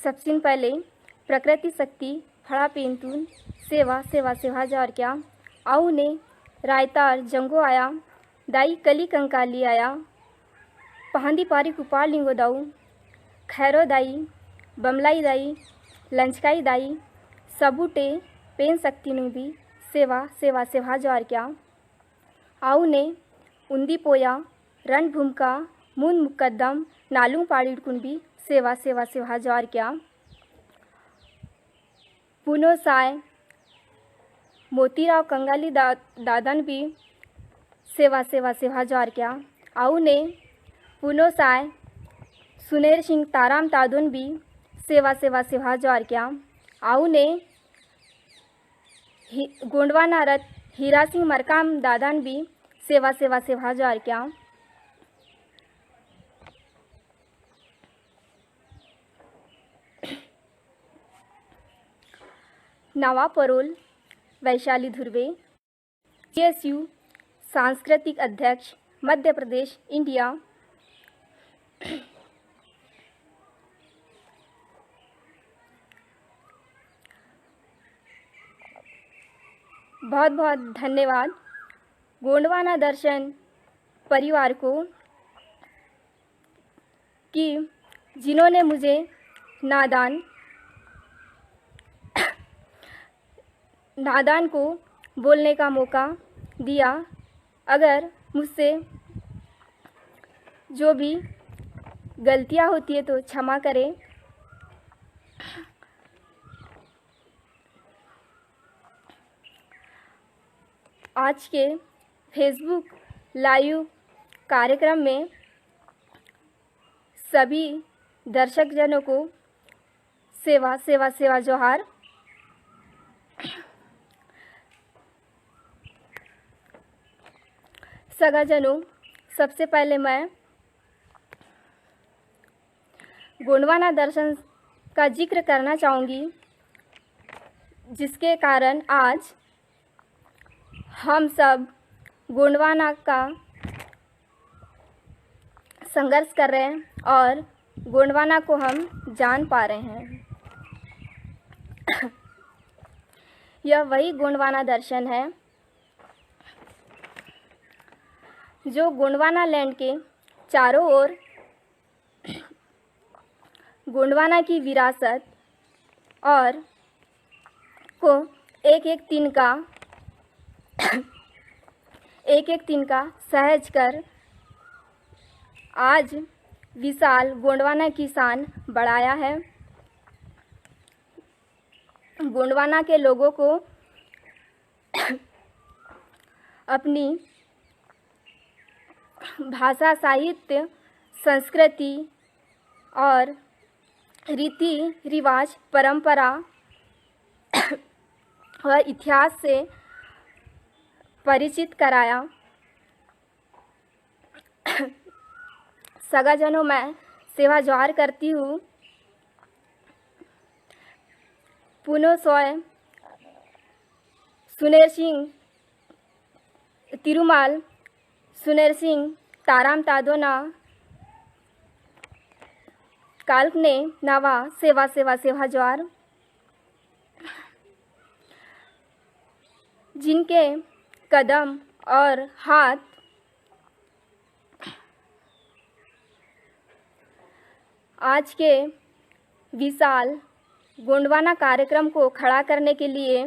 सबसे पहले प्रकृति शक्ति फड़ा पेंतून सेवा सेवा सेवा जार क्या आऊ ने रायतार जंगो आया दाई कली कंकाली आया पहांदी पारी कुपार लिंगो दाऊ खैरो दाई बमलाई दाई लंचकाई दाई सबूटे पेन शक्ति नु भी सेवा सेवा सेवा जार क्या आऊ ने उन्दी पोया रण भूमका मुन मुकद्दम नालू पाड़ी भी सेवा सेवा सेवा जार क्या पुनो साय मोतीराव कंगाली दादन भी सेवा सेवा सेवा जार क्या आऊ ने पुनो साय सुनेर सिंह ताराम तादुन भी सेवा सेवा सेवा जार क्या आऊ ने गोंडवाना रथ हीरा सिंह मरकाम दादान भी सेवा सेवा सेवा जार क्या नवा परोल वैशाली धुर्वे CSU सांस्कृतिक अध्यक्ष मध्य प्रदेश इंडिया। बहुत बहुत धन्यवाद गोंडवाना दर्शन परिवार को कि जिन्होंने मुझे नादान को बोलने का मौका दिया। अगर मुझसे जो भी गलतियां होती है तो क्षमा करें। आज के फेसबुक लाइव कार्यक्रम में सभी दर्शक जनों को सेवा सेवा सेवा जोहार। सगाजनों, सबसे पहले मैं गोंडवाना दर्शन का जिक्र करना चाहूँगी, जिसके कारण आज हम सब गोंडवाना का संघर्ष कर रहे हैं और गोंडवाना को हम जान पा रहे हैं। यह वही गोंडवाना दर्शन है जो गोंडवाना लैंड के चारों ओर गोंडवाना की विरासत और को एक एक तिनका सहज कर आज विशाल गोंडवाना की शान बढ़ाया है। गोंडवाना के लोगों को अपनी भाषा, साहित्य, संस्कृति और रीति रिवाज, परंपरा और इतिहास से परिचित कराया। सगाजनों, मैं सेवा जोहार करती हूँ। पुनो सोय सुनेर सिंह तिरुमाल सुनेर सिंह ताराम तादोना काल्कने नावा सेवा सेवा सेवा जोहार। जिनके कदम और हाथ आज के विशाल गोंडवाना कार्यक्रम को खड़ा करने के लिए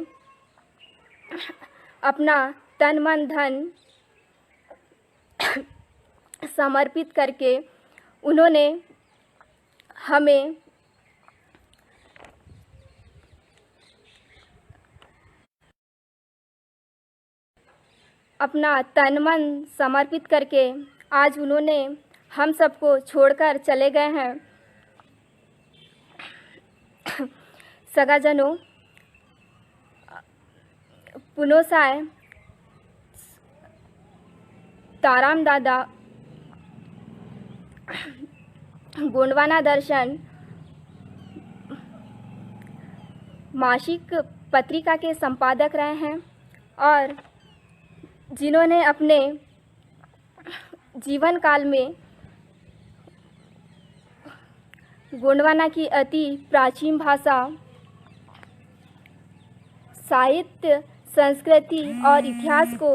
अपना तन मन धन समर्पित करके उन्होंने हमें अपना तन मन समर्पित करके आज उन्होंने हम सबको छोड़कर चले गए हैं। सगाजनों, पुनोसाय ताराम दादा गोंडवाना दर्शन मासिक पत्रिका के संपादक रहे हैं और जिन्होंने अपने जीवन काल में गोंडवाना की अति प्राचीन भाषा, साहित्य, संस्कृति और इतिहास को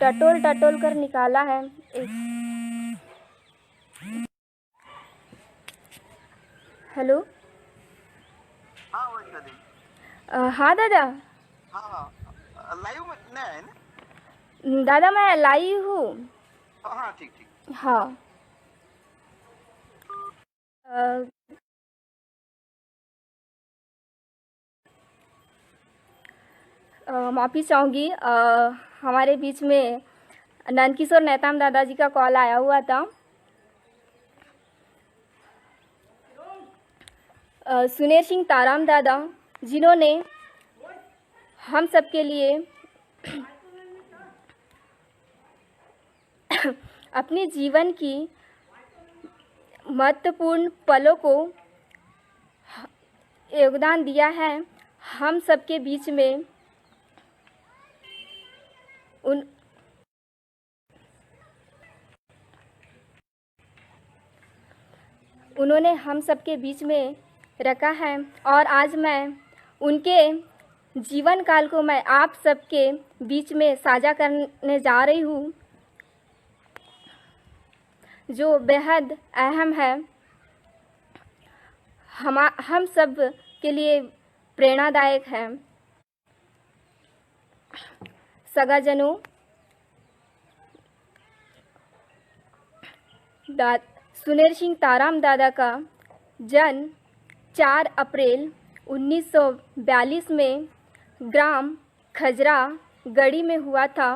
टटोल टटोल कर निकाला है। हेलो। हाँ वैशाली। हाँ दादा। हाँ लाइव में नहीं है ना? दादा मैं लाई हूँ। हाँ ठीक ठीक। हाँ। माफ़ी चाहूँगी, हमारे बीच में नंदकिशोर नेताम दादाजी का कॉल आया हुआ था। सुनेर सिंह ताराम दादा, जिन्होंने हम सबके लिए अपने जीवन की महत्वपूर्ण पलों को योगदान दिया है। हम सबके बीच में उन्होंने हम सबके बीच में रखा है और आज मैं उनके जीवन काल को मैं आप सबके बीच में साझा करने जा रही हूँ, जो बेहद अहम है, हम सब के लिए प्रेरणादायक है। सगाजनों, सुनेर सिंह ताराम दादा का जन्म 4 अप्रैल 1942 में ग्राम खजरा गढ़ी में हुआ था।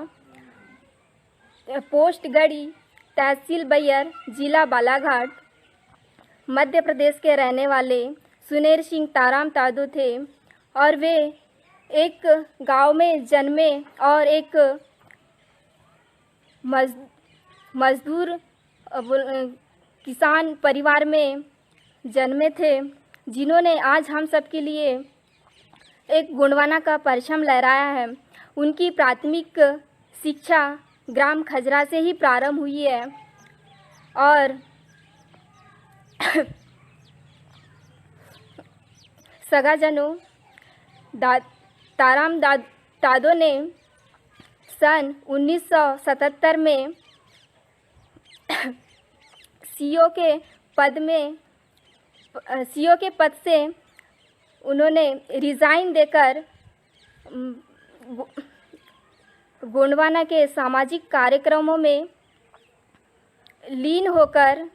पोस्ट गढ़ी, तहसील बैयर, जिला बालाघाट, मध्य प्रदेश के रहने वाले सुनेर सिंह ताराम तादो थे और वे एक गांव में जन्मे और एक मजदूर किसान परिवार में जन्मे थे, जिन्होंने आज हम सब के लिए एक गोंडवाना का परचम लहराया है। उनकी प्राथमिक शिक्षा ग्राम खजरा से ही प्रारंभ हुई है और सगाजनों, ताराम तादो ने सन 1977 में सीओ के पद से उन्होंने रिज़ाइन देकर गोंडवाना के सामाजिक कार्यक्रमों में लीन होकर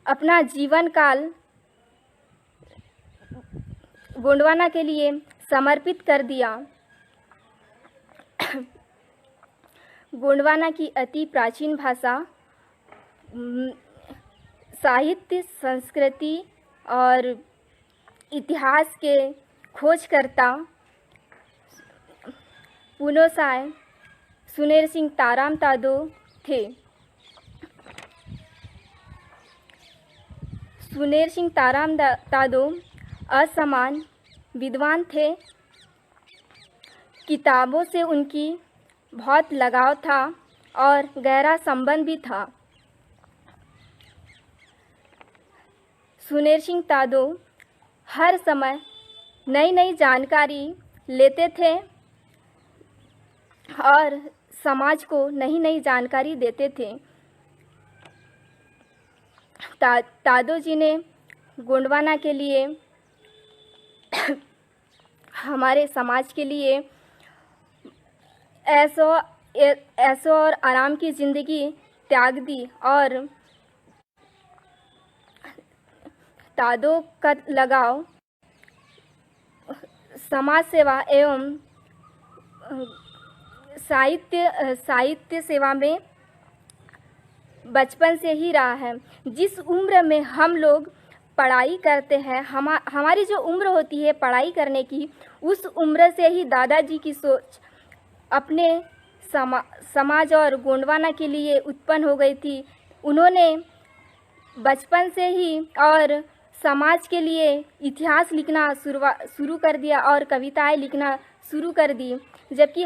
अपना जीवन काल गोंडवाना के लिए समर्पित कर दिया। गोंडवाना की अति प्राचीन भाषा, साहित्य, संस्कृति और इतिहास के खोजकर्ता पुनोसाय सुनेर सिंह ताराम तादो थे। सुनेर सिंह ताराम तादो असामान्य विद्वान थे। किताबों से उनकी बहुत लगाव था और गहरा संबंध भी था। सुनेर सिंह तादो हर समय नई नई जानकारी लेते थे और समाज को नई नई जानकारी देते थे। तादो जी ने गोंडवाना के लिए हमारे समाज के लिए ऐसो और आराम की ज़िंदगी त्याग दी और तादो का लगाव समाज सेवा एवं साहित्य सेवा में बचपन से ही रहा है। जिस उम्र में हम लोग पढ़ाई करते हैं, हमारी जो उम्र होती है पढ़ाई करने की, उस उम्र से ही दादाजी की सोच अपने समाज और गोंडवाना के लिए उत्पन्न हो गई थी। उन्होंने बचपन से ही और समाज के लिए इतिहास लिखना शुरू कर दिया और कविताएं लिखना शुरू कर दी। जबकि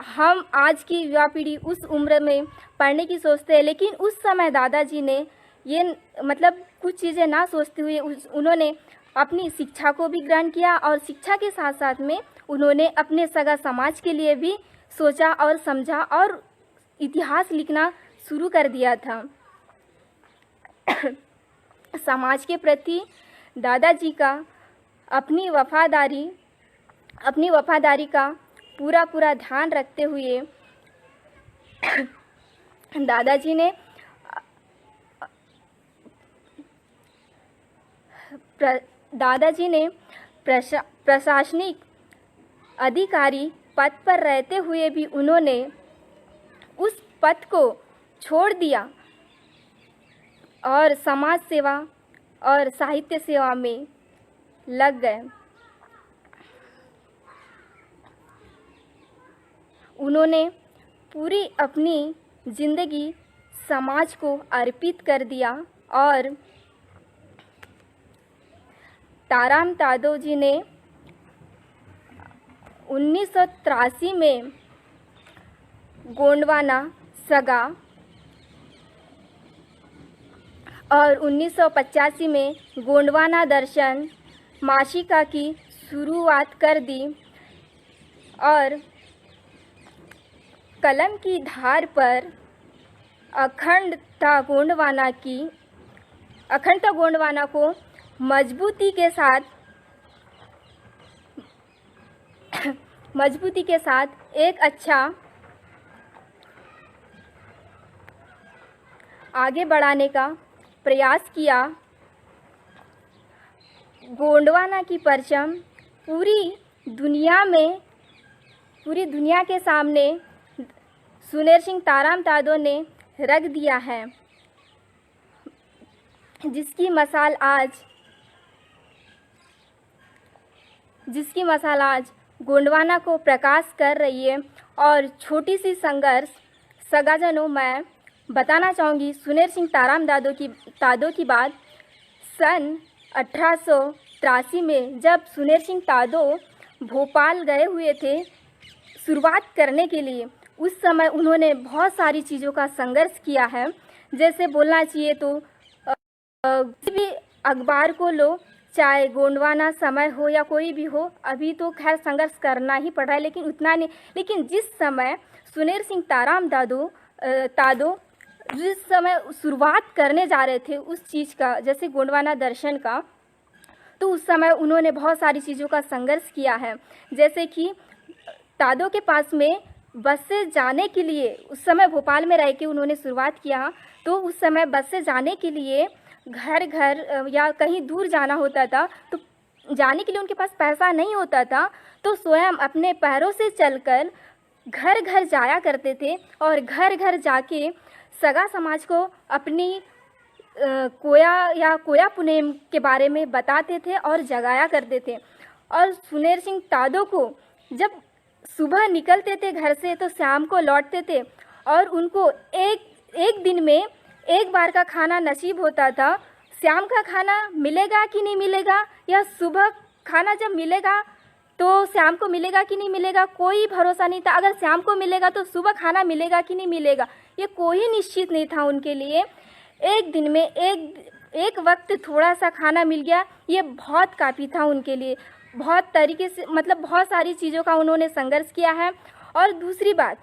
हम आज की युवा पीढ़ी उस उम्र में पढ़ने की सोचते हैं, लेकिन उस समय दादाजी ने ये मतलब कुछ चीज़ें ना सोचते हुए उन्होंने अपनी शिक्षा को भी ग्रहण किया और शिक्षा के साथ साथ में उन्होंने अपने सगा समाज के लिए भी सोचा और समझा और इतिहास लिखना शुरू कर दिया था। समाज के प्रति दादाजी का अपनी वफादारी का पूरा ध्यान रखते हुए दादाजी ने प्रशासनिक अधिकारी पद पर रहते हुए भी उन्होंने उस पद को छोड़ दिया और समाज सेवा और साहित्य सेवा में लग गए। उन्होंने पूरी अपनी जिंदगी समाज को अर्पित कर दिया और ताराम तादो जी ने 1983 में गोंडवाना सगा और 1985 में गोंडवाना दर्शन मासिका की शुरुआत कर दी और कलम की धार पर अखंडता गोंडवाना को मजबूती के साथ एक अच्छा आगे बढ़ाने का प्रयास किया। गोंडवाना की परचम पूरी दुनिया के सामने सुनेर सिंह ताराम तादो ने रख दिया है, जिसकी मसाल आज गोंडवाना को प्रकाश कर रही है। और छोटी सी संघर्ष सगाजनों, मैं बताना चाहूँगी सुनेर सिंह ताराम तादो की बात। सन 1883 में जब सुनेर सिंह तादो भोपाल गए हुए थे शुरुआत करने के लिए, उस समय उन्होंने बहुत सारी चीज़ों का संघर्ष किया है। जैसे बोलना चाहिए तो किसी भी अखबार को लो, चाहे गोंडवाना समय हो या कोई भी हो, अभी तो खैर संघर्ष करना ही पड़ रहा है, लेकिन उतना नहीं। लेकिन जिस समय सुनेर सिंह ताराम तादो जिस समय शुरुआत करने जा रहे थे उस चीज़ का, जैसे गोंडवाना दर्शन का, तो उस समय उन्होंने बहुत सारी चीज़ों का संघर्ष किया है। जैसे कि तादो के पास में बस से जाने के लिए, उस समय भोपाल में रह के उन्होंने शुरुआत किया, तो उस समय बस से जाने के लिए घर या कहीं दूर जाना होता था, तो जाने के लिए उनके पास पैसा नहीं होता था, तो स्वयं अपने पैरों से चलकर घर घर जाया करते थे और घर घर जाके सगा समाज को अपनी कोया पुनेम के बारे में बताते थे और जगाया करते थे। और सुनेर सिंह तादो को जब सुबह निकलते थे घर से तो शाम को लौटते थे, और उनको एक दिन में एक बार का खाना नसीब होता था। शाम का खाना मिलेगा कि नहीं मिलेगा, या सुबह खाना जब मिलेगा तो शाम को मिलेगा कि नहीं मिलेगा, कोई भरोसा नहीं था। अगर शाम को मिलेगा तो सुबह खाना मिलेगा कि नहीं मिलेगा, ये कोई निश्चित नहीं था उनके लिए। एक दिन में एक वक्त थोड़ा सा खाना मिल गया, ये बहुत काफ़ी था उनके लिए। बहुत तरीके से मतलब बहुत सारी चीज़ों का उन्होंने संघर्ष किया है। और दूसरी बात,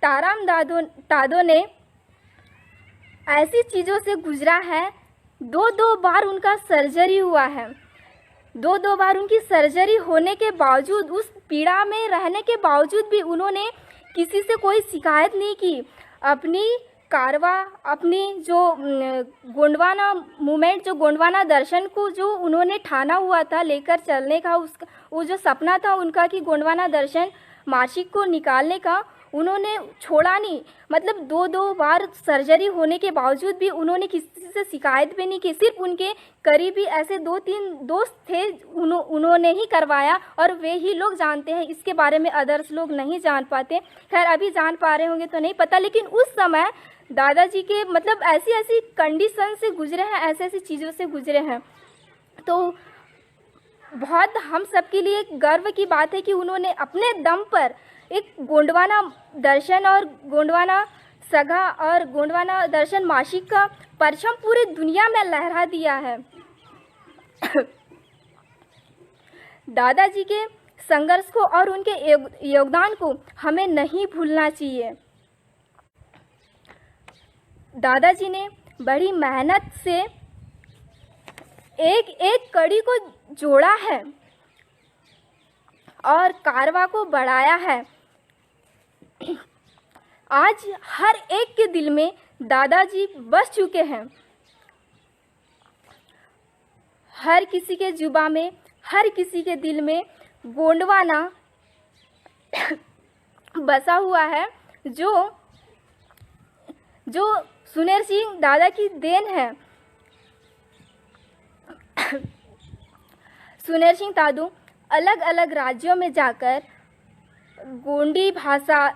ताराम तादो ने ऐसी चीज़ों से गुजरा है, दो बार उनका सर्जरी हुआ है। दो बार उनकी सर्जरी होने के बावजूद, उस पीड़ा में रहने के बावजूद भी उन्होंने किसी से कोई शिकायत नहीं की। अपनी जो गोंडवाना मूवमेंट, जो गोंडवाना दर्शन को जो उन्होंने ठाना हुआ था लेकर चलने का, उसका वो जो सपना था उनका कि गोंडवाना दर्शन मासिक को निकालने का, उन्होंने छोड़ा नहीं। मतलब दो बार सर्जरी होने के बावजूद भी उन्होंने किसी से शिकायत भी नहीं की। सिर्फ उनके करीबी ऐसे 2-3 दोस्त थे, उन्होंने ही करवाया और वे ही लोग जानते हैं, इसके बारे में अदर्स लोग नहीं जान पाते। खैर अभी जान पा रहे होंगे तो नहीं पता, लेकिन उस समय दादाजी के मतलब ऐसी कंडीशन से गुजरे हैं, ऐसी चीज़ों से गुजरे हैं। तो बहुत हम सबके लिए एक गर्व की बात है कि उन्होंने अपने दम पर एक गोंडवाना दर्शन और गोंडवाना सगा और गोंडवाना दर्शन मासिक का परचम पूरी दुनिया में लहरा दिया है। दादाजी के संघर्ष को और उनके योगदान को हमें नहीं भूलना चाहिए। दादाजी ने बड़ी मेहनत से एक एक कड़ी को जोड़ा है और कारवां को बढ़ाया है। आज हर एक के दिल में दादाजी बस चुके हैं। हर किसी के जुबा में, हर किसी के दिल में गोंडवाना बसा हुआ है, जो सुनेर सिंह दादा की देन है। सुनेर सिंह दादू अलग अलग राज्यों में जाकर गोंडी भाषा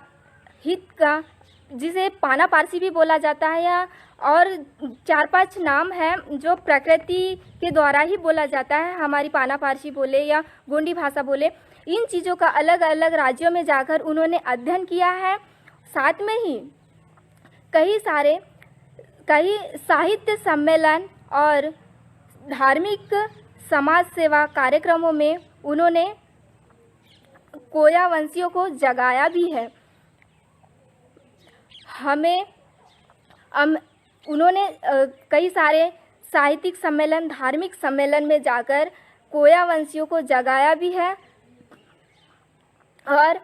हित का, जिसे पाना पारसी भी बोला जाता है, या और 4-5 नाम हैं जो प्रकृति के द्वारा ही बोला जाता है, हमारी पाना पारसी बोले या गोंडी भाषा बोले, इन चीज़ों का अलग अलग राज्यों में जाकर उन्होंने अध्ययन किया है। साथ में ही कई साहित्य सम्मेलन और धार्मिक समाज सेवा कार्यक्रमों में उन्होंने कोया वंशियों को जगाया भी है। उन्होंने कई सारे साहित्यिक सम्मेलन, धार्मिक सम्मेलन में जाकर कोया वंशियों को जगाया भी है और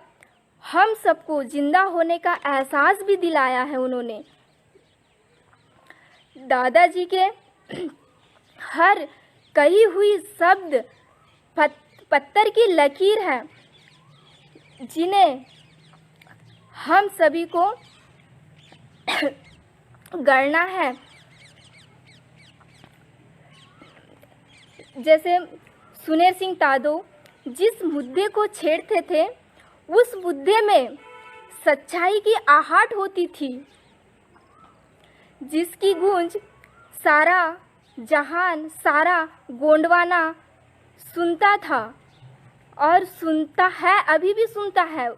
हम सबको जिंदा होने का एहसास भी दिलाया है उन्होंने। दादाजी के हर कही हुई शब्द पत्थर की लकीर है, जिन्हें हम सभी को गढ़ना है। जैसे सुनेर सिंह तादो जिस मुद्दे को छेड़ते थे, उस मुद्दे में सच्चाई की आहट होती थी, जिसकी गूंज सारा जहान, सारा गोंडवाना सुनता था और सुनता है, अभी भी सुनता है।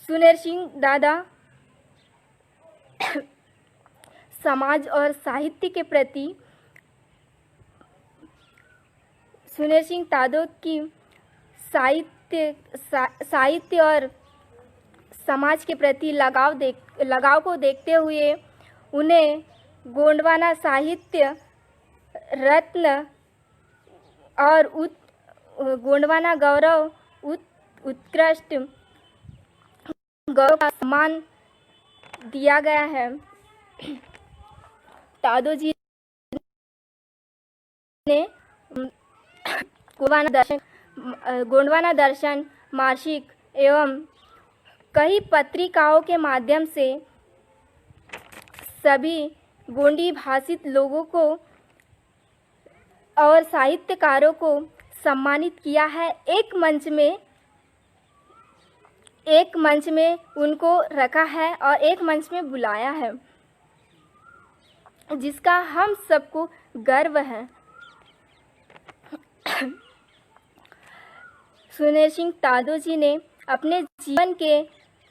सुनेर सिंह दादा समाज और साहित्य के प्रति, सुनेर सिंह दादो की साहित्य और समाज के प्रति लगाव को देखते हुए उन्हें गोंडवाना साहित्य रत्न और गोंडवाना गौरव उत्कृष्ट गौरव का सम्मान दिया गया है। तादो जी ने गोंडवाना दर्शन मासिक एवं कई पत्रिकाओं के माध्यम से सभी गोंडी भाषित लोगों को और साहित्यकारों को सम्मानित किया है। एक मंच में उनको रखा है और एक मंच में बुलाया है, जिसका हम सबको गर्व है। सुनेर सिंह तादो जी ने अपने जीवन के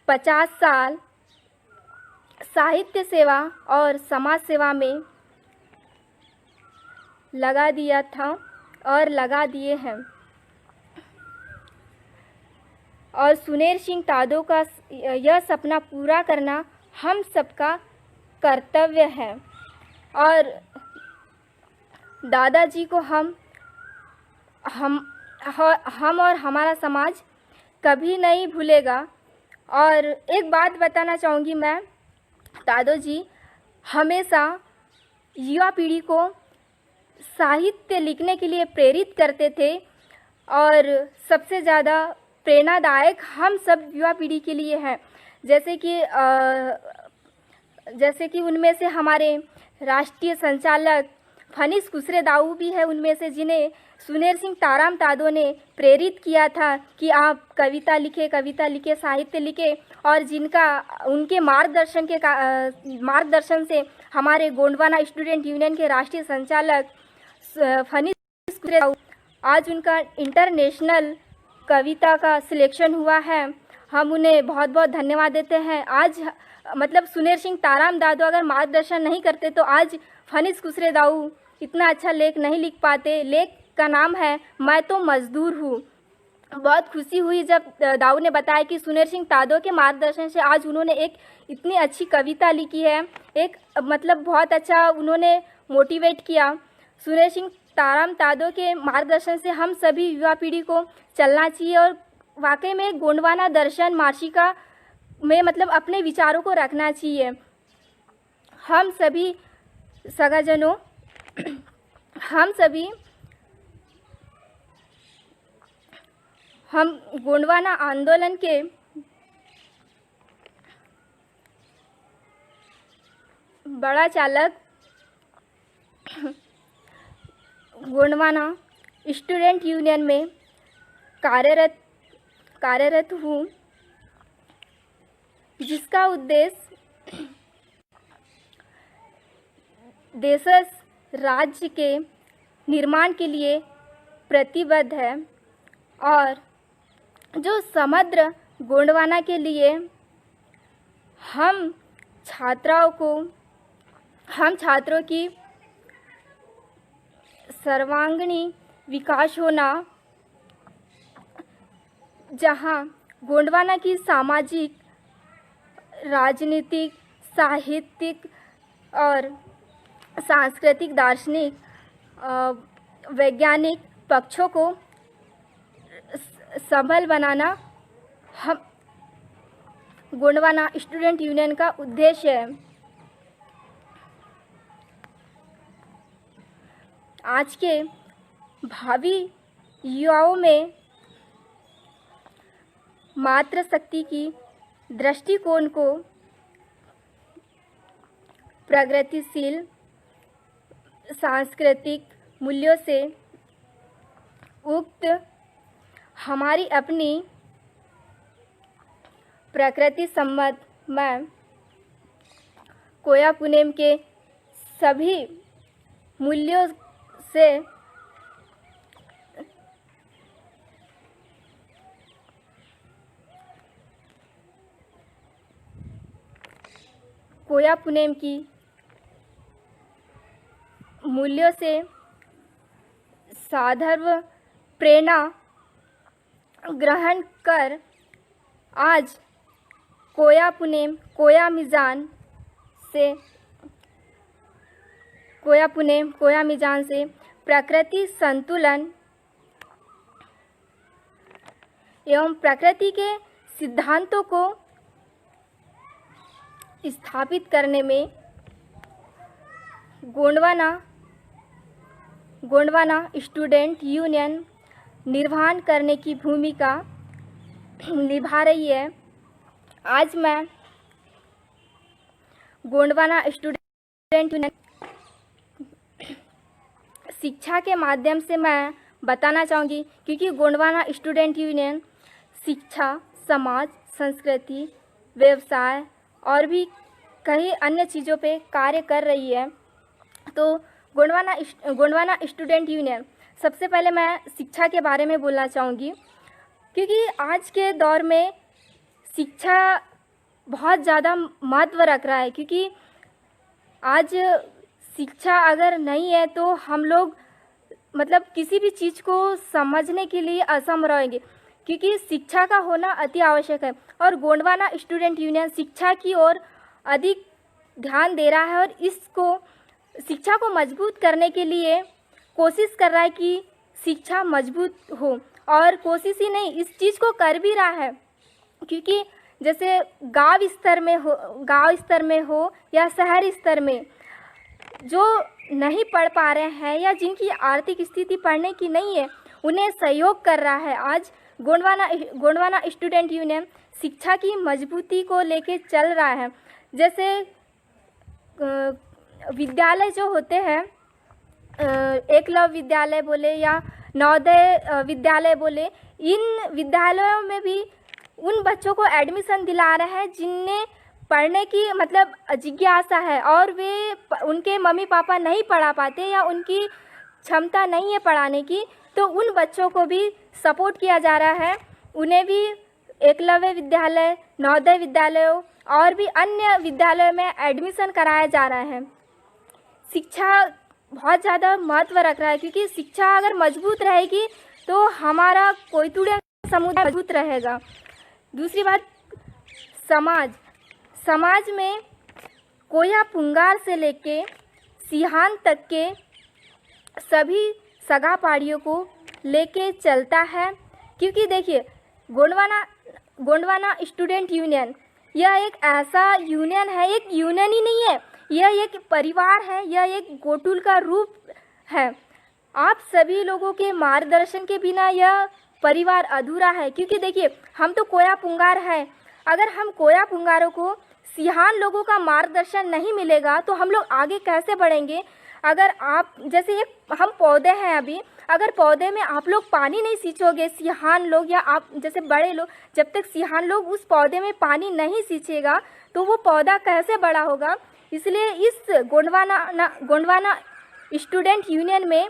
50 साल साहित्य सेवा और समाज सेवा में लगा दिया था और लगा दिए हैं, और सुनेर सिंह तादो का यह सपना पूरा करना हम सबका कर्तव्य है। और दादाजी को हम और हमारा समाज कभी नहीं भूलेगा। और एक बात बताना चाहूँगी मैं, दादो जी हमेशा युवा पीढ़ी को साहित्य लिखने के लिए प्रेरित करते थे, और सबसे ज़्यादा प्रेरणादायक हम सब युवा पीढ़ी के लिए है। जैसे कि उनमें से हमारे राष्ट्रीय संचालक फनीस कुसरे दाऊ भी है उनमें से, जिन्हें सुनेर सिंह ताराम तादो ने प्रेरित किया था कि आप कविता लिखे, साहित्य लिखे, और जिनका उनके मार्गदर्शन से हमारे गोंडवाना स्टूडेंट यूनियन के राष्ट्रीय संचालक फनी दाऊ, आज उनका इंटरनेशनल कविता का सिलेक्शन हुआ है। हम उन्हें बहुत बहुत धन्यवाद देते हैं। आज मतलब सुनेर सिंह ताराम दादू अगर मार्गदर्शन नहीं करते तो आज फनीस खुसरे दाऊ इतना अच्छा लेख नहीं लिख पाते। लेख का नाम है मैं तो मजदूर हूँ। बहुत खुशी हुई जब दाऊ ने बताया कि सुनेर सिंह तादो के मार्गदर्शन से आज उन्होंने एक इतनी अच्छी कविता लिखी है। एक मतलब बहुत अच्छा उन्होंने मोटिवेट किया। सुनेर सिंह ताराम तादो के मार्गदर्शन से हम सभी युवा पीढ़ी को चलना चाहिए और वाकई में गोंडवाना दर्शन मासिका में मतलब अपने विचारों को रखना चाहिए। हम सभी सगाजनों, हम गोंडवाना आंदोलन के बड़ा चालक गोंडवाना स्टूडेंट यूनियन में कार्यरत हूँ, जिसका उद्देश्य देशज राज्य के निर्माण के लिए प्रतिबद्ध है और जो समग्र गोंडवाना के लिए हम छात्रों की सर्वांगीण विकास होना, जहां गोंडवाना की सामाजिक, राजनीतिक, साहित्यिक और सांस्कृतिक, दार्शनिक, वैज्ञानिक पक्षों को सबल बनाना हम गोंडवाना स्टूडेंट यूनियन का उद्देश्य है। आज के भावी युवाओं में मातृशक्ति की दृष्टिकोण को प्रगतिशील सांस्कृतिक मूल्यों से उक्त हमारी अपनी प्रकृति सम्मत में कोया पुनेम के सभी मूल्यों से कोया पुनेम की मूल्यों से साधर्व प्रेरणा ग्रहण कर आज कोया पुनेम कोया मिजान से प्रकृति संतुलन एवं प्रकृति के सिद्धांतों को स्थापित करने में गोंडवाना स्टूडेंट यूनियन निर्वहन करने की भूमिका निभा रही है। आज मैं गोंडवाना स्टूडेंट यूनियन शिक्षा के माध्यम से मैं बताना चाहूँगी, क्योंकि गोंडवाना स्टूडेंट यूनियन शिक्षा, समाज, संस्कृति, व्यवसाय और भी कई अन्य चीज़ों पे कार्य कर रही है। तो गोंडवाना स्टूडेंट यूनियन, सबसे पहले मैं शिक्षा के बारे में बोलना चाहूँगी, क्योंकि आज के दौर में शिक्षा बहुत ज़्यादा महत्व रख रहा है। क्योंकि आज शिक्षा अगर नहीं है तो हम लोग मतलब किसी भी चीज़ को समझने के लिए असमर्थ रहेंगे, क्योंकि शिक्षा का होना अति आवश्यक है। और गोंडवाना स्टूडेंट यूनियन शिक्षा की ओर अधिक ध्यान दे रहा है और इसको शिक्षा को मजबूत करने के लिए कोशिश कर रहा है कि शिक्षा मजबूत हो। और कोशिश ही नहीं, इस चीज़ को कर भी रहा है, क्योंकि जैसे गांव स्तर में हो या शहर स्तर में जो नहीं पढ़ पा रहे हैं या जिनकी आर्थिक स्थिति पढ़ने की नहीं है, उन्हें सहयोग कर रहा है। आज गोंडवाना स्टूडेंट यूनियन शिक्षा की मजबूती को लेके चल रहा है। जैसे विद्यालय जो होते हैं, एकलव्य विद्यालय बोले या नवोदय विद्यालय बोले, इन विद्यालयों में भी उन बच्चों को एडमिशन दिला रहे हैं जिनने पढ़ने की मतलब जिज्ञासा है और वे उनके मम्मी पापा नहीं पढ़ा पाते या उनकी क्षमता नहीं है पढ़ाने की, तो उन बच्चों को भी सपोर्ट किया जा रहा है। उन्हें भी एकलव्य विद्यालय, नवोदय विद्यालयों और भी अन्य विद्यालयों में एडमिशन कराया जा रहा है। शिक्षा बहुत ज़्यादा महत्व रख रहा है, क्योंकि शिक्षा अगर मजबूत रहेगी तो हमारा कोयतुड़िया समुदाय मजबूत रहेगा। दूसरी बात, समाज में कोया पुंगार से लेके सिहान तक के सभी सगा पाड़ियों को लेके चलता है। क्योंकि देखिए, गोंडवाना स्टूडेंट यूनियन यह एक ऐसा यूनियन है, एक यूनियन ही नहीं है, यह एक परिवार है, यह एक गोटुल का रूप है। आप सभी लोगों के मार्गदर्शन के बिना यह परिवार अधूरा है। क्योंकि देखिए, हम तो कोया पुंगार है, अगर हम कोया पुंगारों को सिहान लोगों का मार्गदर्शन नहीं मिलेगा तो हम लोग आगे कैसे बढ़ेंगे। अगर आप जैसे हम पौधे हैं, अभी अगर पौधे में आप लोग पानी नहीं सींचोगे, सिहान लोग या आप जैसे बड़े लोग, जब तक सिहान लोग उस पौधे में पानी नहीं सींचेगा तो वो पौधा कैसे बड़ा होगा। इसलिए इस गोंडवाना स्टूडेंट यूनियन में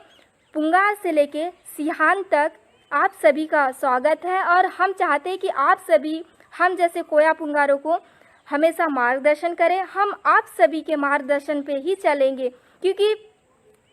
पुंगार से लेके सिहान तक आप सभी का स्वागत है, और हम चाहते हैं कि आप सभी हम जैसे कोया पुंगारों को हमेशा मार्गदर्शन करें। हम आप सभी के मार्गदर्शन पे ही चलेंगे, क्योंकि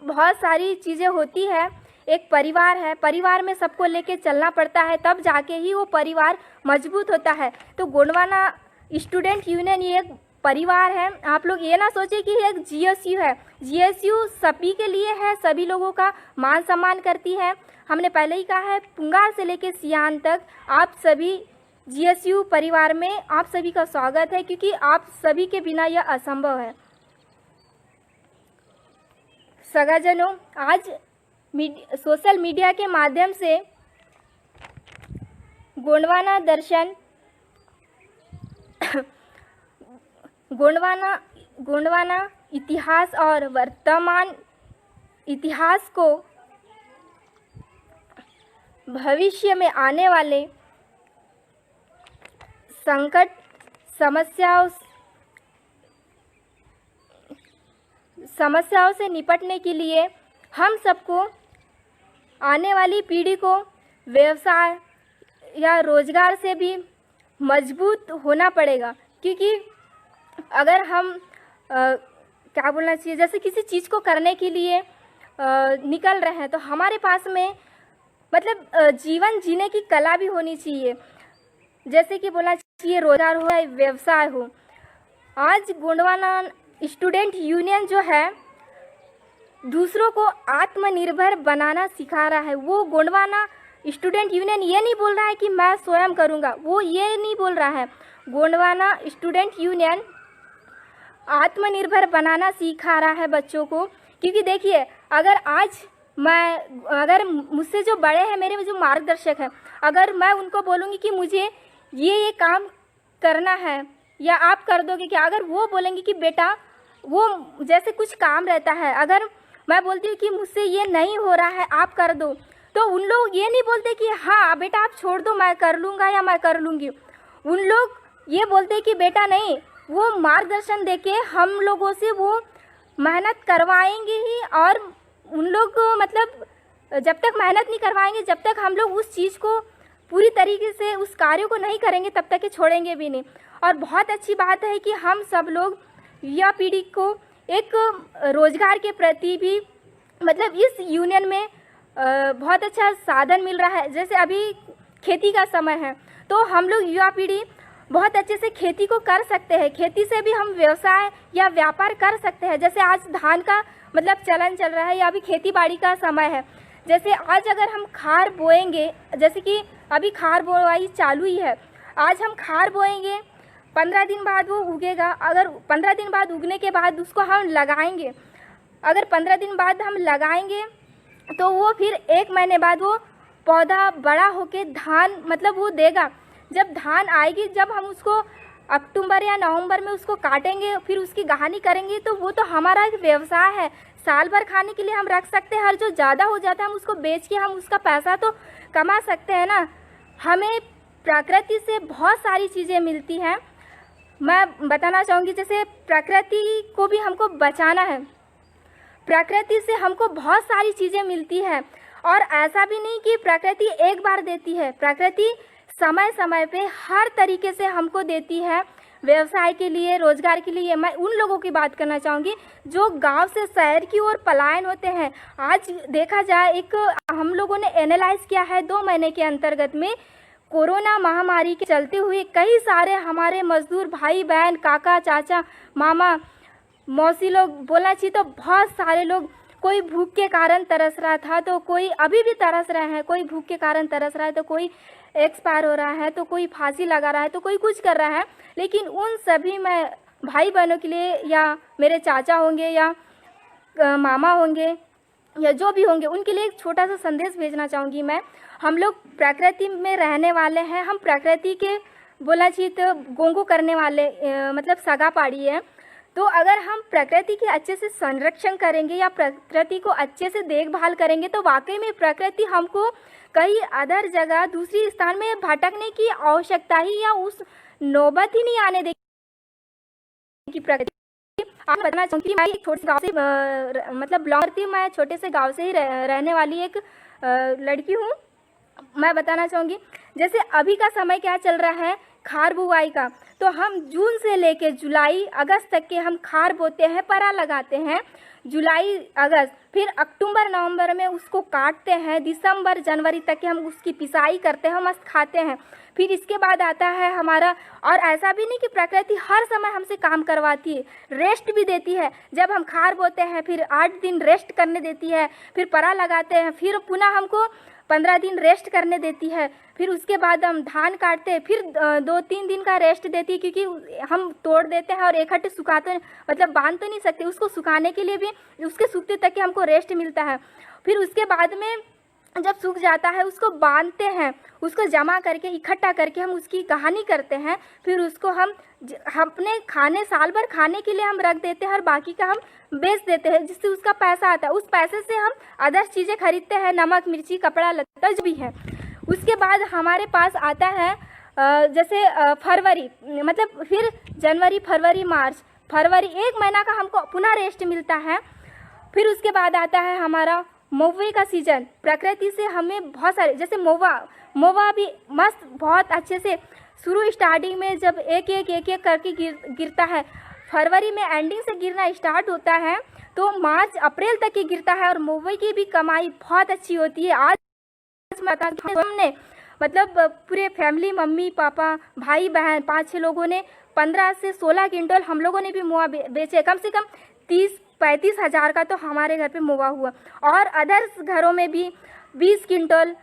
बहुत सारी चीज़ें होती है, एक परिवार है, परिवार में सबको लेके चलना पड़ता है, तब जाके ही वो परिवार मजबूत होता है। तो गोंडवाना स्टूडेंट यूनियन ये एक परिवार है। आप लोग ये ना सोचे कि ये एक जीएसयू है, जीएसयू सभी के लिए है, सभी लोगों का मान सम्मान करती है। हमने पहले ही कहा है, पुंगार से लेके सियान तक आप सभी जीएसयू परिवार में आप सभी का स्वागत है, क्योंकि आप सभी के बिना यह असंभव है। सगाजनों, आज सोशल मीडिया के माध्यम से गोंडवाना दर्शन, गोंडवाना इतिहास और वर्तमान इतिहास को भविष्य में आने वाले संकट समस्याओं से निपटने के लिए हम सबको आने वाली पीढ़ी को व्यवसाय या रोजगार से भी मजबूत होना पड़ेगा। क्योंकि अगर हम क्या बोलना चाहिए, जैसे किसी चीज़ को करने के लिए निकल रहे हैं तो हमारे पास में मतलब जीवन जीने की कला भी होनी चाहिए। जैसे कि बोलना चाहिए रोजगार हो या व्यवसाय हो। आज गोंडवाना स्टूडेंट यूनियन जो है दूसरों को आत्मनिर्भर बनाना सिखा रहा है। वो गोंडवाना स्टूडेंट यूनियन ये नहीं बोल रहा है कि मैं स्वयं करूँगा, वो ये नहीं बोल रहा है। गोंडवाना स्टूडेंट यूनियन आत्मनिर्भर बनाना सिखा रहा है बच्चों को। क्योंकि देखिए, अगर मुझसे जो बड़े हैं, मेरे जो मार्गदर्शक हैं, अगर मैं उनको बोलूँगी कि मुझे ये काम करना है या आप कर दोगे क्या, अगर वो बोलेंगे कि बेटा वो जैसे कुछ काम रहता है, अगर मैं बोलती हूँ कि मुझसे ये नहीं हो रहा है आप कर दो, तो उन लोग ये नहीं बोलते कि हाँ बेटा आप छोड़ दो मैं कर लूँगा या मैं कर लूँगी। उन लोग ये बोलते कि बेटा नहीं, वो मार्गदर्शन देके हम लोगों से वो मेहनत करवाएंगे ही। और उन लोग मतलब जब तक मेहनत नहीं करवाएंगे, जब तक हम लोग उस चीज़ को पूरी तरीके से उस कार्य को नहीं करेंगे, तब तक ये छोड़ेंगे भी नहीं। और बहुत अच्छी बात है कि हम सब लोग युवा पीढ़ी को एक रोजगार के प्रति भी मतलब इस यूनियन में बहुत अच्छा साधन मिल रहा है। जैसे अभी खेती का समय है तो हम लोग युवा पीढ़ी बहुत अच्छे से खेती को कर सकते हैं। खेती से भी हम व्यवसाय या व्यापार कर सकते हैं। जैसे आज धान का मतलब चलन चल रहा है या अभी खेती बाड़ी का समय है। जैसे आज अगर हम खार बोएंगे, जैसे कि अभी खार बोआई चालू ही है, आज हम खार बोएंगे, 15 दिन बाद वो उगेगा। अगर 15 दिन बाद उगने के बाद उसको हम लगाएंगे, अगर 15 दिन बाद हम लगाएंगे तो वो फिर 1 महीने बाद वो पौधा बड़ा होके धान मतलब वो देगा। जब धान आएगी, जब हम उसको अक्टूबर या नवंबर में उसको काटेंगे, फिर उसकी गहानी करेंगे, तो वो तो हमारा एक व्यवसाय है। साल भर खाने के लिए हम रख सकते हैं, और जो ज़्यादा हो जाता है हम उसको बेच के हम उसका पैसा तो कमा सकते हैं ना। हमें प्रकृति से बहुत सारी चीज़ें मिलती हैं। मैं बताना चाहूँगी, जैसे प्रकृति को भी हमको बचाना है। प्रकृति से हमको बहुत सारी चीज़ें मिलती हैं। और ऐसा भी नहीं कि प्रकृति एक बार देती है, प्रकृति समय समय पे हर तरीके से हमको देती है, व्यवसाय के लिए, रोजगार के लिए। मैं उन लोगों की बात करना चाहूँगी जो गांव से शहर की ओर पलायन होते हैं। आज देखा जाए, एक हम लोगों ने एनालाइज किया है 2 महीने के अंतर्गत में, कोरोना महामारी के चलते हुए कई सारे हमारे मजदूर भाई बहन, काका चाचा, मामा मौसी लोग बोलना चाहिए तो बहुत सारे लोग, कोई भूख के कारण तरस रहा था, तो कोई अभी भी तरस रहे हैं, कोई भूख के कारण तरस रहा है, तो कोई एक्सपायर हो रहा है, तो कोई फांसी लगा रहा है, तो कोई कुछ कर रहा है। लेकिन उन सभी मैं भाई बहनों के लिए, या मेरे चाचा होंगे या मामा होंगे या जो भी होंगे, उनके लिए एक छोटा सा संदेश भेजना चाहूँगी मैं। हम लोग प्रकृति में रहने वाले हैं, हम प्रकृति के बोला चाहिए तो गोंगो करने वाले मतलब सगा पाड़ी है। तो अगर हम प्रकृति के अच्छे से संरक्षण करेंगे या प्रकृति को अच्छे से देखभाल करेंगे तो वाकई में प्रकृति हमको कहीं अदर जगह दूसरी स्थान में भटकने की आवश्यकता ही या उस नौबत ही नहीं आने देगी प्रकृति। आप बताना चाहूँगी, मैं एक छोटे गाँव से मतलब बिलोंग करती हूँ, मैं छोटे से गाँव से ही रहने वाली एक लड़की हूँ। मैं बताना चाहूँगी, जैसे अभी का समय क्या चल रहा है, खार बुवाई का, तो हम जून से लेके जुलाई अगस्त तक के हम खार बोते हैं, परा लगाते हैं, जुलाई अगस्त, फिर अक्टूबर नवंबर में उसको काटते हैं, दिसंबर जनवरी तक के हम उसकी पिसाई करते हैं, मस्त खाते हैं। फिर इसके बाद आता है हमारा, और ऐसा भी नहीं कि प्रकृति हर समय हमसे काम करवाती है, रेस्ट भी देती है। जब हम खार बोते हैं फिर 8 दिन रेस्ट करने देती है, फिर परा लगाते हैं, फिर पुनः हमको 15 दिन रेस्ट करने देती है, फिर उसके बाद हम धान काटते हैं, फिर 2-3 दिन का रेस्ट देती है, क्योंकि हम तोड़ देते हैं और इकट्ठे सुखाते, मतलब बांध तो नहीं सकते, उसको सुखाने के लिए भी उसके सूखते तक के हमको रेस्ट मिलता है। फिर उसके बाद में जब सूख जाता है उसको बांधते हैं, उसको जमा करके इकट्ठा करके हम उसकी कहानी करते हैं, फिर उसको हम अपने खाने साल भर खाने के लिए हम रख देते हैं और बाकी का हम बेच देते हैं, जिससे उसका पैसा आता है। उस पैसे से हम अदर चीज़ें खरीदते हैं, नमक मिर्ची कपड़ा लत्ता जो भी है। उसके बाद हमारे पास आता है जैसे फरवरी, मतलब फिर जनवरी फरवरी मार्च, फरवरी 1 महीना का हमको पुनः रेस्ट मिलता है। फिर उसके बाद आता है हमारा महुए का सीजन। प्रकृति से हमें बहुत सारे, जैसे महुआ भी मस्त बहुत अच्छे से शुरू स्टार्टिंग में जब एक एक करके गिरता है, फरवरी में एंडिंग से गिरना स्टार्ट होता है तो मार्च अप्रैल तक ही गिरता है, और महुए की भी कमाई बहुत अच्छी होती है। आज हमने मतलब पूरे फैमिली, मम्मी पापा भाई बहन 5-6 लोगों ने 15 से 16 क्विंटल हम लोगों ने भी महुआ बेचे। कम से कम 30-35 हज़ार का तो हमारे घर पे महुआ हुआ, और अदर्स घरों में भी 20 क्विंटल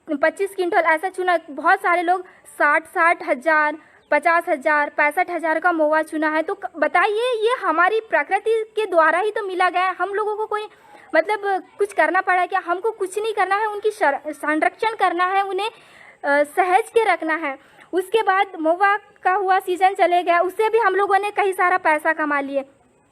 25 क्विंटल ऐसा चुना। बहुत सारे लोग 60 हज़ार 50 हज़ार 65 हज़ार का महुआ चुना है। तो बताइए, ये हमारी प्रकृति के द्वारा ही तो मिला गया है। हम लोगों को कोई मतलब कुछ करना पड़ा है क्या? हमको कुछ नहीं करना है, उनकी संरक्षण करना है, उन्हें सहज के रखना है। उसके बाद महुआ का हुआ सीजन चले गया, उससे भी हम लोगों ने कई सारा पैसा कमा लिए।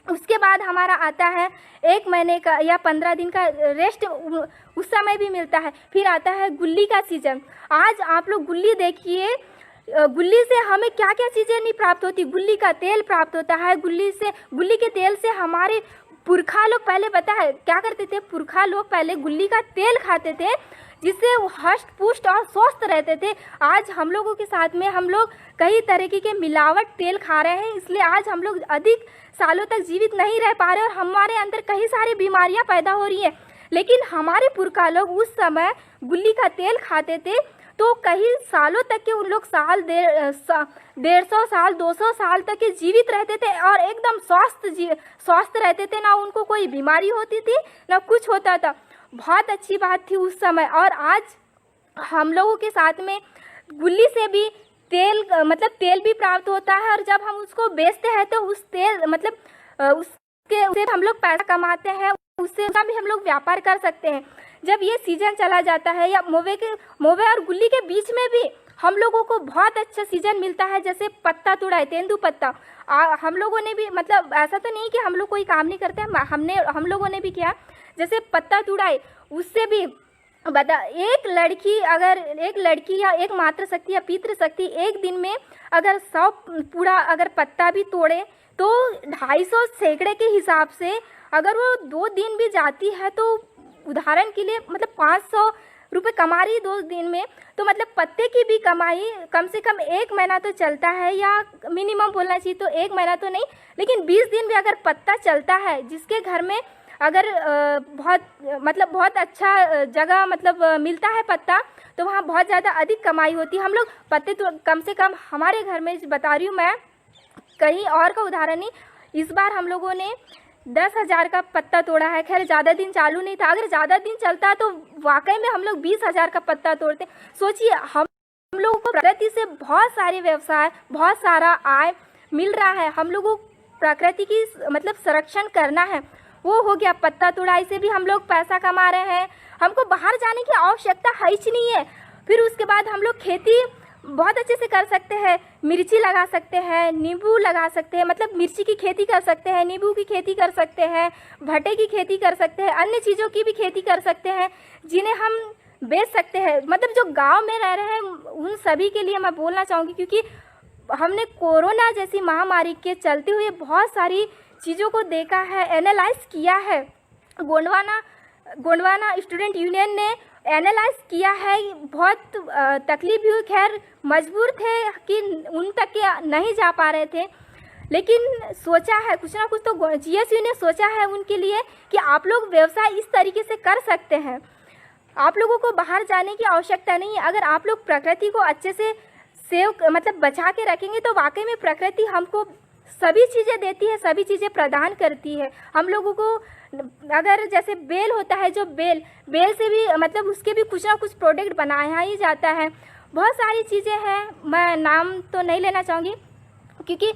उसके बाद हमारा आता है 1 महीने का या 15 दिन का रेस्ट, उस समय भी मिलता है। फिर आता है गुल्ली का सीजन। आज आप लोग गुल्ली देखिए, गुल्ली से हमें क्या क्या चीज़ें नहीं प्राप्त होती। गुल्ली का तेल प्राप्त होता है, गुल्ली के तेल से हमारे पुरखा लोग पहले पता है क्या करते थे, पुरखा लोग पहले गुल्ली का तेल खाते थे, जिससे वो हष्ट पुष्ट और स्वस्थ रहते थे। आज हम लोगों के साथ में हम लोग कई तरीके के मिलावट तेल खा रहे हैं, इसलिए आज हम लोग अधिक सालों तक जीवित नहीं रह पा रहे और हमारे अंदर कई सारी बीमारियां पैदा हो रही हैं। लेकिन हमारे पुरखा लोग उस समय गुल्ली का तेल खाते थे, तो कई सालों तक के उन लोग 150 साल 200 साल तक के जीवित रहते थे और एकदम स्वस्थ रहते थे। ना उनको कोई बीमारी होती थी ना कुछ होता था। बहुत अच्छी बात थी उस समय। और आज हम लोगों के साथ में गुल्ली से भी तेल भी प्राप्त होता है, और जब हम उसको बेचते हैं तो उस तेल उससे हम लोग पैसा कमाते हैं, उससे भी हम लोग व्यापार कर सकते हैं। जब ये सीजन चला जाता है, या महुए और गुल्ली के बीच में भी हम लोगों को बहुत अच्छा सीजन मिलता है, जैसे पत्ता तुड़ाई, तेंदू पत्ता। हम लोगों ने भी, मतलब ऐसा तो नहीं कि हम लोग कोई काम नहीं करते, हम लोगों ने भी किया। जैसे पत्ता तुड़ाई, उससे भी बता, एक लड़की या एक मातृ शक्ति या पितृ शक्ति एक दिन में अगर 100 पूरा अगर पत्ता भी तोड़े तो 250 सैकड़े के हिसाब से अगर वो 2 दिन भी जाती है तो उदाहरण के लिए मतलब 500 रुपये कमा रही 2 दिन में, तो मतलब पत्ते की भी कमाई कम से कम 1 महीना तो चलता है, या मिनिमम बोलना चाहिए तो 1 महीना तो नहीं लेकिन 20 दिन भी अगर पत्ता चलता है, जिसके घर में अगर बहुत अच्छा जगह मतलब मिलता है पत्ता, तो वहाँ बहुत ज़्यादा अधिक कमाई होती है। हम लोग पत्ते तो कम से कम हमारे घर में बता रही हूँ मैं, कहीं और का उदाहरण नहीं, इस बार हम लोगों ने 10,000 का पत्ता तोड़ा है। खैर ज़्यादा दिन चालू नहीं था, अगर ज़्यादा दिन चलता तो वाकई में हम लोग 20,000 का पत्ता तोड़ते। सोचिए, हम लोगों को प्रकृति से बहुत सारे व्यवसाय, बहुत सारा आय मिल रहा है। हम लोगों को प्रकृति की मतलब संरक्षण करना है। वो हो गया पत्ता तोड़ाई से भी हम लोग पैसा कमा रहे हैं, हमको बाहर जाने की आवश्यकता है ही नहीं है। फिर उसके बाद हम लोग खेती बहुत अच्छे से कर सकते हैं, मिर्ची लगा सकते हैं, नींबू लगा सकते हैं, मतलब मिर्ची की खेती कर सकते हैं, नींबू की खेती कर सकते हैं, भट्टे की खेती कर सकते हैं, अन्य चीज़ों की भी खेती कर सकते हैं जिन्हें हम बेच सकते हैं। मतलब जो गांव में रह रहे हैं उन सभी के लिए मैं बोलना चाहूँगी, क्योंकि हमने कोरोना जैसी महामारी के चलते हुए बहुत सारी चीज़ों को देखा है, एनालाइज किया है। गोंडवाना स्टूडेंट यूनियन ने एनालाइज किया है, बहुत तकलीफ हुई। खैर मजबूर थे कि उन तक के नहीं जा पा रहे थे, लेकिन सोचा है कुछ ना कुछ तो GSU ने सोचा है उनके लिए कि आप लोग व्यवसाय इस तरीके से कर सकते हैं। आप लोगों को बाहर जाने की आवश्यकता नहीं है। अगर आप लोग प्रकृति को अच्छे से मतलब बचा के रखेंगे तो वाकई में प्रकृति हमको सभी चीज़ें देती है, सभी चीज़ें प्रदान करती है। हम लोगों को अगर जैसे बेल होता है, जो बेल से भी मतलब उसके भी कुछ ना कुछ प्रोडक्ट बनाया ही जाता है। बहुत सारी चीज़ें हैं, मैं नाम तो नहीं लेना चाहूँगी क्योंकि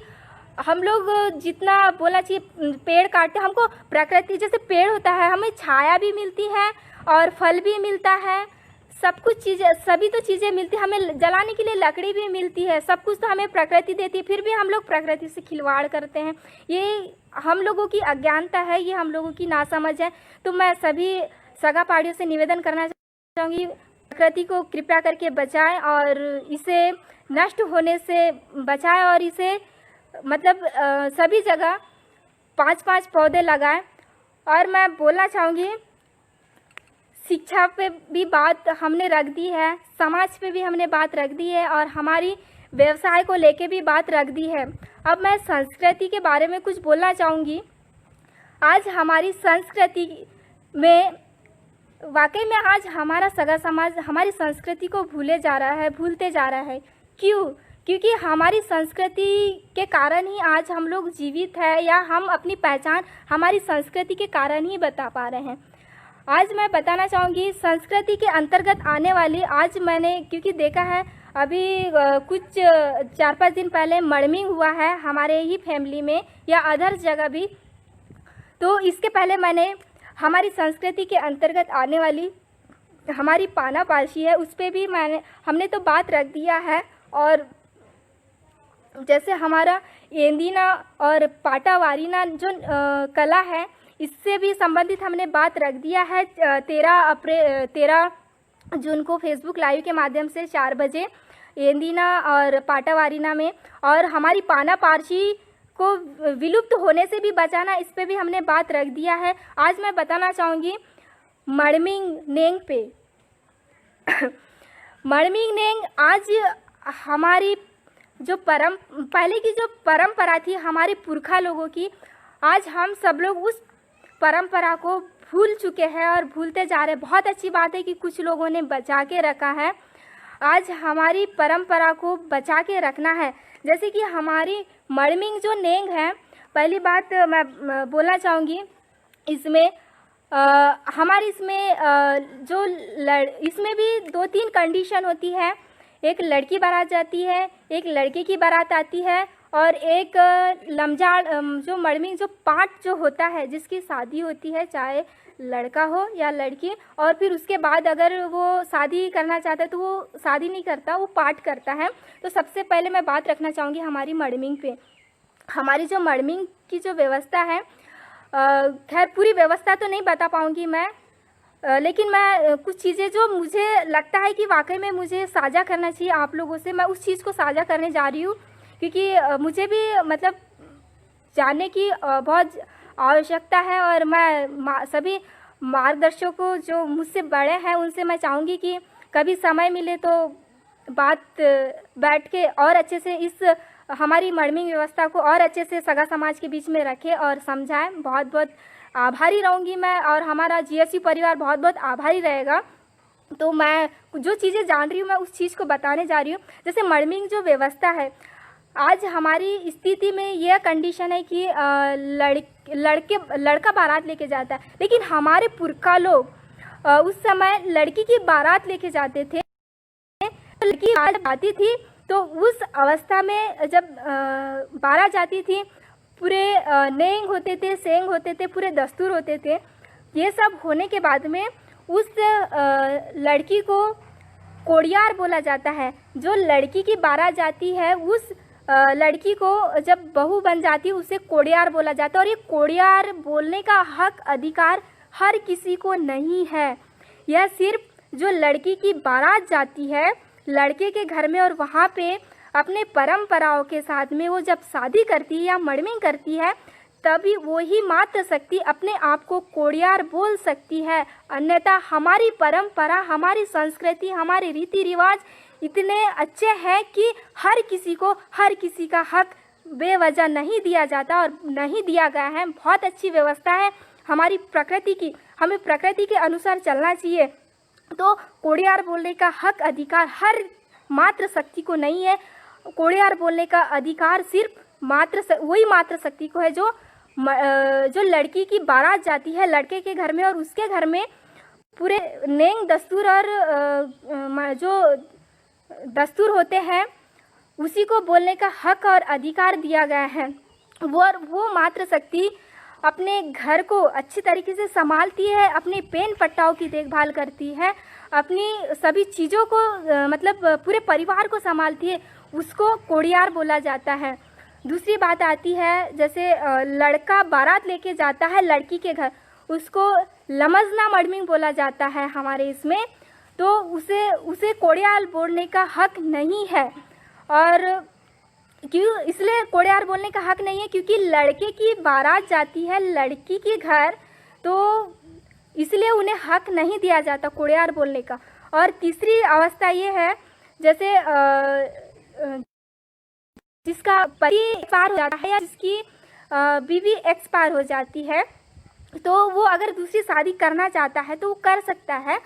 हम लोग जितना बोलना चाहिए पेड़ काटते, हमको प्रकृति जैसे पेड़ होता है हमें छाया भी मिलती है और फल भी मिलता है, सब कुछ चीज़ें, सभी तो चीज़ें मिलती है। हमें जलाने के लिए लकड़ी भी मिलती है, सब कुछ तो हमें प्रकृति देती है, फिर भी हम लोग प्रकृति से खिलवाड़ करते हैं। ये हम लोगों की अज्ञानता है, ये हम लोगों की नासमझ है। तो मैं सभी सगा पाड़ियों से निवेदन करना चाहूँगी, प्रकृति को कृपया करके बचाएं और इसे नष्ट होने से बचाएं और इसे मतलब सभी जगह 5-5 पौधे लगाएं। और मैं बोलना चाहूँगी, शिक्षा पे भी बात हमने रख दी है, समाज पे भी हमने बात रख दी है और हमारी व्यवसाय को लेके भी बात रख दी है। अब मैं संस्कृति के बारे में कुछ बोलना चाहूँगी। आज हमारी संस्कृति में वाकई में आज हमारा सगा समाज हमारी संस्कृति को भूलते जा रहा है। क्यों? क्योंकि हमारी संस्कृति के कारण ही आज हम लोग जीवित हैं, या हम अपनी पहचान हमारी संस्कृति के कारण ही बता पा रहे हैं। आज मैं बताना चाहूँगी संस्कृति के अंतर्गत आने वाली, आज मैंने क्योंकि देखा है अभी कुछ 4-5 दिन पहले मड़मिंग हुआ है हमारे ही फैमिली में या अदर्स जगह भी, तो इसके पहले मैंने हमारी संस्कृति के अंतर्गत आने वाली हमारी पाना पारसी है उस पर भी हमने तो बात रख दिया है। और जैसे हमारा एंदीना और पाटावारीना जो कला है, इससे भी संबंधित हमने बात रख दिया है। 13 जून को फेसबुक लाइव के माध्यम से 4 बजे एंदीना और पाटावारीना में, और हमारी पाना पारसी को विलुप्त होने से भी बचाना, इस पे भी हमने बात रख दिया है। आज मैं बताना चाहूँगी मड़मिंग नेंग पे। मड़मिंग नेंग आज हमारी जो पहले की जो परंपरा थी हमारे पुरखा लोगों की, आज हम सब लोग उस परंपरा को भूल चुके हैं और भूलते जा रहे हैं। बहुत अच्छी बात है कि कुछ लोगों ने बचा के रखा है। आज हमारी परंपरा को बचा के रखना है। जैसे कि हमारी मड़मिंग जो नेंग है, पहली बात मैं बोलना चाहूँगी, इसमें हमारी इसमें भी 2-3 कंडीशन होती है। एक लड़की बारात जाती है, एक लड़के की बारात आती है, और एक लमजाड़ जो मड़मिंग जो पाठ जो होता है जिसकी शादी होती है, चाहे लड़का हो या लड़की, और फिर उसके बाद अगर वो शादी करना चाहता है तो वो शादी नहीं करता, वो पाठ करता है। तो सबसे पहले मैं बात रखना चाहूँगी हमारी मड़मिंग पे। हमारी जो मड़मिंग की जो व्यवस्था है, खैर पूरी व्यवस्था तो नहीं बता पाऊँगी मैं, लेकिन मैं कुछ चीज़ें जो मुझे लगता है कि वाकई में मुझे साझा करना चाहिए आप लोगों से, मैं उस चीज़ को साझा करने जा रही हूँ, क्योंकि मुझे भी मतलब जानने की बहुत आवश्यकता है। और मैं सभी मार्गदर्शकों जो मुझसे बड़े हैं उनसे मैं चाहूँगी कि कभी समय मिले तो बैठ के और अच्छे से इस हमारी मड़मिंग व्यवस्था को और अच्छे से सगा समाज के बीच में रखें और समझाएं। बहुत बहुत आभारी रहूँगी मैं, और हमारा जीएसयू परिवार बहुत बहुत आभारी रहेगा। तो मैं जो चीज़ें जान रही हूँ मैं उस चीज़ को बताने जा रही हूँ। जैसे मड़मिंग जो व्यवस्था है, आज हमारी स्थिति में यह कंडीशन है कि लड़का बारात लेके जाता है, लेकिन हमारे पुरखा लोग उस समय लड़की की बारात लेके जाते थे। लड़की बारात आती थी तो उस अवस्था में जब बारात जाती थी, पूरे नेंग होते थे, सेंग होते थे, पूरे दस्तूर होते थे। ये सब होने के बाद में उस लड़की को कोड़ियार बोला जाता है। जो लड़की की बारात जाती है उस लड़की को जब बहू बन जाती है उसे कोड़ियार बोला जाता है। और ये कोड़ियार बोलने का हक अधिकार हर किसी को नहीं है। यह सिर्फ जो लड़की की बारात जाती है लड़के के घर में और वहाँ पे अपने परंपराओं के साथ में वो जब शादी करती है या मड़मिंग करती है, तभी वो ही मात्र शक्ति अपने आप को कोड़ियार बोल सकती है। अन्यथा हमारी परंपरा, हमारी संस्कृति, हमारे रीति रिवाज इतने अच्छे हैं कि हर किसी को हर किसी का हक बेवजह नहीं दिया जाता और नहीं दिया गया है। बहुत अच्छी व्यवस्था है हमारी प्रकृति की, हमें प्रकृति के अनुसार चलना चाहिए। तो कोड़ियार बोलने का हक अधिकार हर मात्र शक्ति को नहीं है। कोड़ियार बोलने का अधिकार सिर्फ वही मात्र शक्ति को है जो लड़की की बारात जाती है लड़के के घर में और उसके घर में पूरे नेंग दस्तूर और जो दस्तूर होते हैं उसी को बोलने का हक और अधिकार दिया गया है। वो मात्र शक्ति अपने घर को अच्छी तरीके से संभालती है, अपने पेन पट्टाओं की देखभाल करती है, अपनी सभी चीज़ों को मतलब पूरे परिवार को संभालती है, उसको कोड़ियार बोला जाता है। दूसरी बात आती है, जैसे लड़का बारात लेके जाता है लड़की के घर, उसको लमजना मड़मिंग बोला जाता है हमारे इसमें। तो उसे कोड़ियार बोलने का हक नहीं है। और क्यों इसलिए कोड़ियार बोलने का हक नहीं है? क्योंकि लड़के की बारात जाती है लड़की के घर, तो इसलिए उन्हें हक नहीं दिया जाता कोड़ियार बोलने का। और तीसरी अवस्था ये है, जैसे जिसका पति एक्सपायर हो जाता है या जिसकी बीवी एक्सपायर हो जाती है, तो वो अगर दूसरी शादी करना चाहता है तो वो कर सकता है।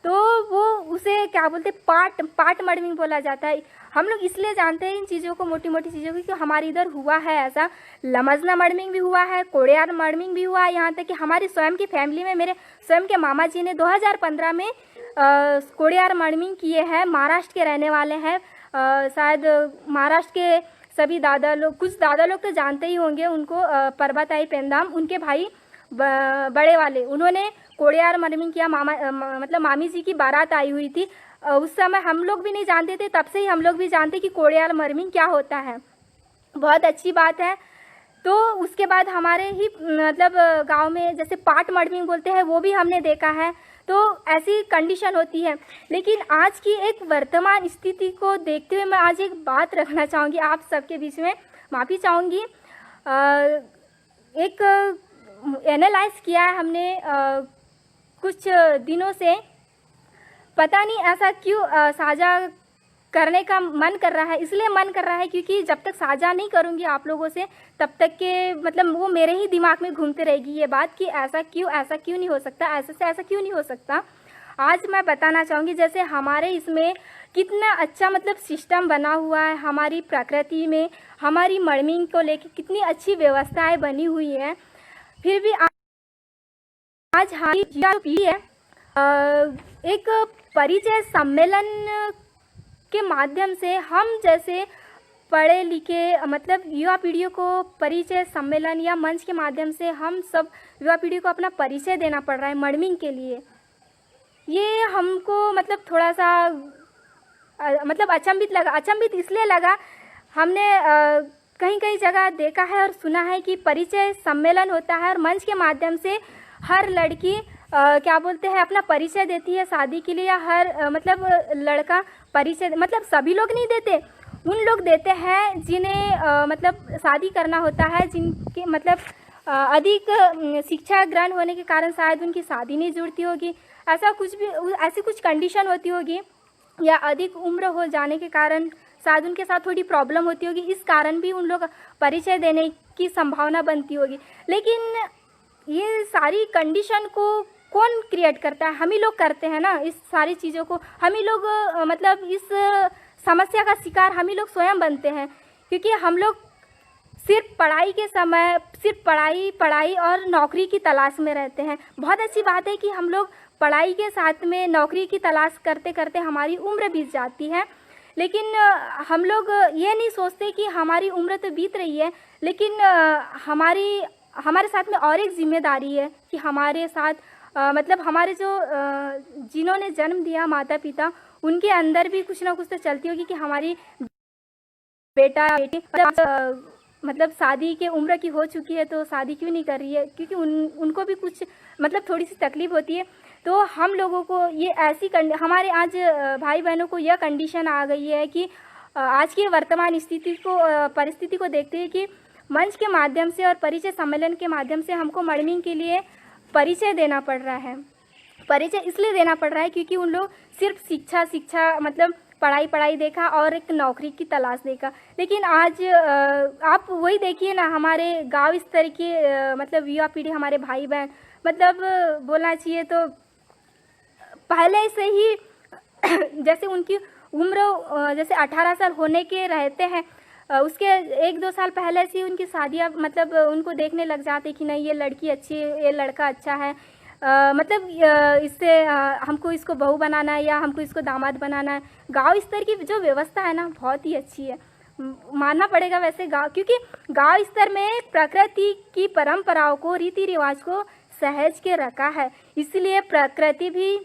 तो वो उसे क्या बोलते, पाट मड़मिंग बोला जाता है। हम लोग इसलिए जानते हैं इन चीज़ों को, मोटी मोटी चीज़ों को, क्योंकि हमारे इधर हुआ है ऐसा। लमजना मड़मिंग भी हुआ है, कोड़ियार मड़मिंग भी हुआ है। यहाँ तक कि हमारी स्वयं की फैमिली में मेरे स्वयं के मामा जी ने 2015 में कोड़ियार मड़मिंग किए हैं। महाराष्ट्र के रहने वाले हैं, शायद महाराष्ट्र के सभी दादा लोग, कुछ दादा लोग तो जानते ही होंगे उनको, परबताई पेंदाम, उनके भाई बड़े वाले, उन्होंने कोड़ियार मड़मिंग किया। मतलब मामी जी की बारात आई हुई थी, उस समय हम लोग भी नहीं जानते थे, तब से ही हम लोग भी जानते कि कोड़ियार मड़मिंग क्या होता है। बहुत अच्छी बात है। तो उसके बाद हमारे ही मतलब गांव में जैसे पाट मड़मिंग बोलते हैं, वो भी हमने देखा है। तो ऐसी कंडीशन होती है। लेकिन आज की एक वर्तमान स्थिति को देखते हुए मैं आज एक बात रखना चाहूँगी आप सबके बीच में, माफ़ी चाहूँगी। एक एनालाइज किया है हमने कुछ दिनों से, पता नहीं ऐसा क्यों साझा करने का मन कर रहा है। इसलिए मन कर रहा है क्योंकि जब तक साझा नहीं करूँगी आप लोगों से, तब तक के मतलब वो मेरे ही दिमाग में घूमते रहेगी ये बात कि ऐसा क्यों नहीं हो सकता, ऐसा से ऐसा क्यों नहीं हो सकता। आज मैं बताना चाहूँगी जैसे हमारे इसमें कितना अच्छा मतलब सिस्टम बना हुआ है, हमारी प्रकृति में हमारी मड़मिंग को लेकर कितनी अच्छी व्यवस्थाएं बनी हुई है। फिर भी आज हमारी जो पीढ़ी है, एक परिचय सम्मेलन के माध्यम से हम जैसे पढ़े लिखे मतलब युवा पीढ़ियों को परिचय सम्मेलन या मंच के माध्यम से हम सब युवा पीढ़ी को अपना परिचय देना पड़ रहा है मड़मिंग के लिए। ये हमको मतलब थोड़ा सा मतलब अचंभित इसलिए लगा, हमने कहीं कहीं जगह देखा है और सुना है कि परिचय सम्मेलन होता है और मंच के माध्यम से हर लड़की क्या बोलते हैं अपना परिचय देती है शादी के लिए, या हर मतलब लड़का परिचय मतलब सभी लोग नहीं देते, उन लोग देते हैं जिन्हें मतलब शादी करना होता है, जिनके मतलब अधिक शिक्षा ग्रहण होने के कारण शायद उनकी शादी नहीं जुड़ती होगी, ऐसा कुछ भी, ऐसी कुछ कंडीशन होती होगी, या अधिक उम्र हो जाने के कारण शायद उनके साथ थोड़ी प्रॉब्लम होती होगी, इस कारण भी उन लोग परिचय देने की संभावना बनती होगी। लेकिन ये सारी कंडीशन को कौन क्रिएट करता है? हम ही लोग करते हैं ना इस सारी चीज़ों को, हम ही लोग मतलब इस समस्या का शिकार हम ही लोग स्वयं बनते हैं, क्योंकि हम लोग सिर्फ पढ़ाई के समय सिर्फ पढ़ाई और नौकरी की तलाश में रहते हैं। बहुत अच्छी बात है कि हम लोग पढ़ाई के साथ में नौकरी की तलाश करते करते हमारी उम्र बीत जाती है, लेकिन हम लोग ये नहीं सोचते कि हमारी उम्र तो बीत रही है, लेकिन हमारे साथ में और एक जिम्मेदारी है कि हमारे साथ मतलब हमारे जो जिन्होंने जन्म दिया माता पिता, उनके अंदर भी कुछ ना कुछ तो चलती होगी कि हमारी बेटा बेटी मतलब शादी के उम्र की हो चुकी है तो शादी क्यों नहीं कर रही है, क्योंकि उनको भी कुछ मतलब थोड़ी सी तकलीफ होती है। तो हम लोगों को ये ऐसी हमारे आज भाई बहनों को यह कंडीशन आ गई है कि आज की वर्तमान परिस्थिति को देखते हुए कि मंच के माध्यम से और परिचय सम्मेलन के माध्यम से हमको मर्मिंग के लिए परिचय देना पड़ रहा है। परिचय इसलिए देना पड़ रहा है क्योंकि उन लोग सिर्फ शिक्षा मतलब पढ़ाई देखा और एक नौकरी की तलाश देखा। लेकिन आज आप वही देखिए ना, हमारे गांव स्तर के मतलब युवा पीढ़ी, हमारे भाई बहन, मतलब बोलना चाहिए तो पहले से ही जैसे उनकी उम्र जैसे 18 साल होने के रहते हैं, उसके 1-2 साल पहले से उनकी शादियाँ मतलब उनको देखने लग जाते कि नहीं ये लड़की अच्छी है, ये लड़का अच्छा है, मतलब इससे हमको इसको बहू बनाना है या हमको इसको दामाद बनाना है। गांव स्तर की जो व्यवस्था है ना बहुत ही अच्छी है, मानना पड़ेगा वैसे गांव, क्योंकि गांव स्तर में प्रकृति की परंपराओं को, रीति रिवाज को सहज के रखा है, इसलिए प्रकृति भी